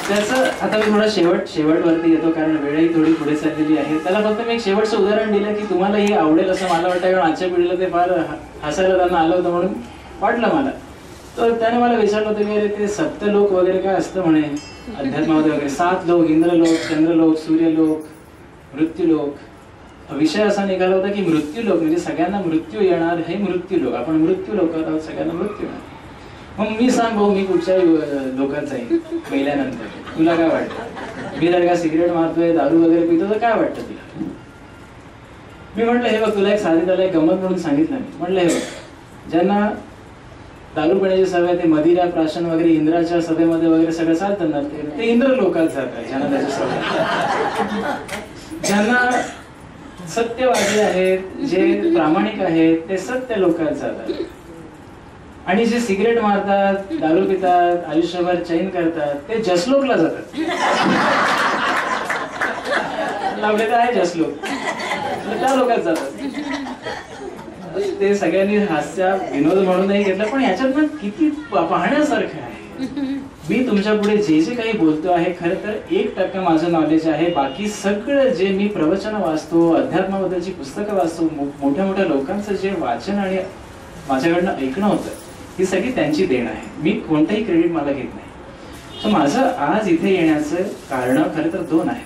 त्याचं आता मी थोडा शेवटवरती येतो, कारण वेळही थोडी पुढे चाललेली आहे. त्याला फक्त मी एक शेवटचं उदाहरण दिलं की तुम्हाला हे आवडेल असं मला वाटतं, कारण आजच्या पिढीला ते फार हसायला त्यांना आलं होतं म्हणून वाटलं मला. तर त्याने मला विचारलं होतं की ते सप्तलोक वगैरे काय असतं म्हणे अध्यात्मामध्ये वगैरे. 7 लोक, इंद्रलोक, चंद्रलोक, सूर्यलोक, मृत्यूलोक. विषय असा निघाला होता की मृत्यूलोक म्हणजे सगळ्यांना मृत्यू येणार हे मृत्यूलोक. आपण मृत्यू लोकात आहोत, सगळ्यांना मृत्यू येणार. मग मी सांग भाऊ, मी कुठच्याही लोकात जाईन मेल्यानंतर, तुला काय वाटतं? मी जर का सिगरेट मारतोय, दारू वगैरे पितो तर काय वाटतं तुला? मी म्हटलं हे बघ, तुला एक साधी त्याला एक गंमत म्हणून सांगितलं. मी म्हटलं हे बघ, ज्यांना दारू पिण्याची सवय, ते मदिरा प्राशन वगैरे इंद्राच्या सभेमध्ये वगैरे सगळं चालतं ना, ते इंद्र लोकात जातात ज्यांना त्याची सवय. ज्यांना सत्यवादी आहेत, जे प्रामाणिक आहेत, ते सत्य लोकात जातात. आणि जे सिगरेट मारतात, दारू पितात, आयुष्यभर चैन करतात, ते जसलोकला जातात. लावले तर आहे जसलोक, त्या लोकात जातात. ते सगळ्यांनी हास्य विनोद म्हणूनही घेतला, पण याच्यात ना किती पाहण्यासारखं आहे. मी तुमच्या पुढे जे जे काही बोलतो आहे, खरं तर 1% माझं नॉलेज आहे. बाकी सगळं जे मी प्रवचन वाचतो, अध्यात्माबद्दलची पुस्तकं वाचतो, मोठ्या मोठ्या लोकांचं जे वाचन आणि माझ्याकडनं ऐकणं होतं, ही सगळी त्यांची देण आहे. मी कोणतंही क्रेडिट मला घेत नाही. सो माझं आज इथे येण्याचं कारण खरं तर 2 आहे.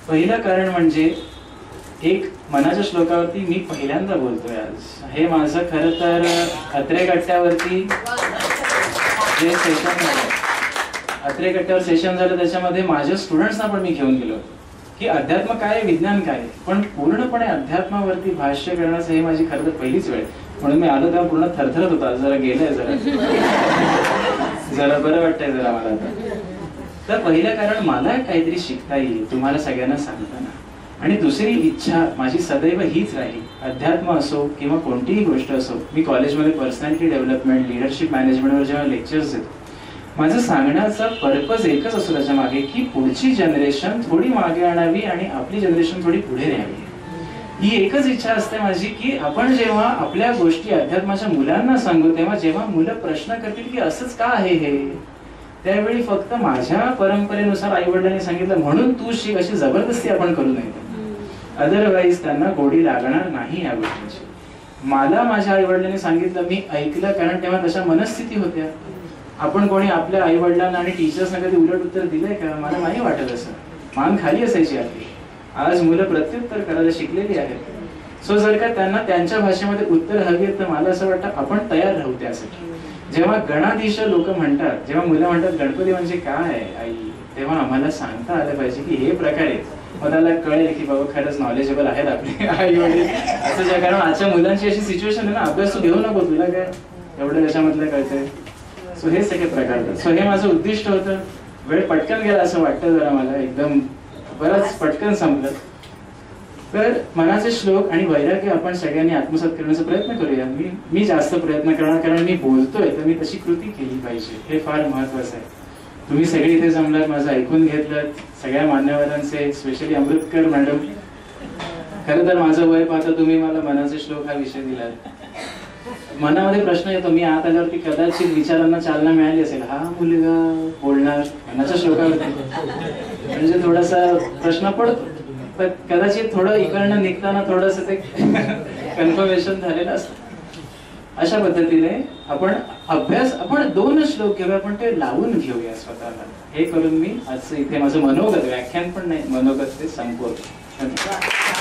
पहिलं कारण म्हणजे एक मनाच्या श्लोकावरती मी पहिल्यांदा बोलतोय आज. हे माझं खरं तर अत्रे कट्ट्यावरती जे सेशन झालं, अत्रे कट्ट्यावर सेशन झालं, त्याच्यामध्ये माझ्या स्टुडंट्सना पण मी घेऊन गेलो होतो की अध्यात्म काय, विज्ञान काय, पण पूर्णपणे अध्यात्मावरती भाष्य करण्याचं हे माझी खरं तर पहिलीच वेळ. म्हणून मी आलो तेव्हा पूर्ण थरथरत होता. जरा गेलंय, जरा बरं वाटतंय जरा मला आता. तर पहिलं कारण मला काहीतरी शिकता येईल तुम्हाला सगळ्यांना सांगताना. आणि दुसरी इच्छा माझी सदैव हीच राहील, अध्यात्म असो किंवा कोणतीही गोष्ट असो. मी कॉलेजमध्ये पर्सनॅलिटी डेव्हलपमेंट, लिडरशिप मॅनेजमेंटवर जेव्हा लेक्चर्स देतो, माझं सांगण्याचा पर्पज एकच असतो त्याच्या मागे की पुढची जनरेशन थोडी मागे आणावी आणि आपली जनरेशन थोडी पुढे न्यावी. ही एकच इच्छा असते माझी की आपण जेव्हा आपल्या गोष्टी अध्यात्माच्या मुलांना सांगू, तेव्हा जेव्हा मुलं प्रश्न करतील की असंच का आहे हे, त्यावेळी फक्त माझ्या परंपरेनुसार आई वडिलांनी सांगितलं म्हणून तू शिक अशी जबरदस्ती आपण करू नये. अदरवाईज त्यांना गोडी लागणार नाही या गोष्टीची. मला माझ्या आई वडिलांनी सांगितलं, मी ऐकलं, कारण तेव्हा तशा मनस्थिती होत्या. आपण कोणी आपल्या आई वडिलांना आणि टीचर्सना कधी उलट उत्तर दिलंय का? मला नाही वाटत असं. मान खाली असायची आपली. आज मुलं प्रत्युत्तर करायला शिकलेली आहेत. सो जर का त्यांना त्यांच्या भाषेमध्ये उत्तर हवी आहेत, तर मला असं वाटतं आपण तयार राहू त्यासाठी. जेव्हा गणाधीश लोक म्हणतात, जेव्हा मुलं म्हणतात गणपती म्हणजे काय आई, तेव्हा आम्हाला सांगता आलं पाहिजे की हे प्रकारे, मग त्याला कळेल की बाबा खरंच नॉलेजेबल आहेत आपले आई वडील असं. कारण आजच्या मुलांची अशी सिच्युएशन आहे ना, अभ्यास तू घेऊ नको, तुला काय एवढं त्याच्यामधलं कळतंय. सो हे सगळे प्रकार. सो हे माझं उद्दिष्ट होतं. वेळ पटकन गेला असं वाटतं जरा मला, एकदम बराच पटकन संपलं. तर मनाचे श्लोक आणि वैराग्य आपण सगळ्यांनी आत्मसात करण्याचा प्रयत्न करूया. मी जास्त प्रयत्न करणार, कारण मी बोलतोय तर मी तशी कृती केली पाहिजे, हे फार महत्वाचं आहे. तुम्ही सगळे इथे जमलात, माझं ऐकून घेतलं, सगळ्या मान्यवरांचे, स्पेशली अमृतकर मॅडम. खरं तर माझं वय पाहता तुम्ही मला मनाचे श्लोक हा विषय दिला. मनामध्ये प्रश्न येतो, मी आत आल्यावरती कदाचित विचारांना चालना मिळाली असेल, हा मुलगा बोलणार मनाच्या श्लोकावरती, म्हणजे थोडासा प्रश्न पडतो. पण कदाचित थोडं इकडनं निघताना थोडंसं ते कन्फर्मेशन झालेलं असतं. अशा पद्धतीने आपण अभ्यास, आपण 2 श्लोक घेऊया, पण ते लावून घेऊया स्वतःला. हे करून मी आज इथे माझं मनोगत, व्याख्यान पण नाही, मनोगत ते संपवतो. धन्यवाद.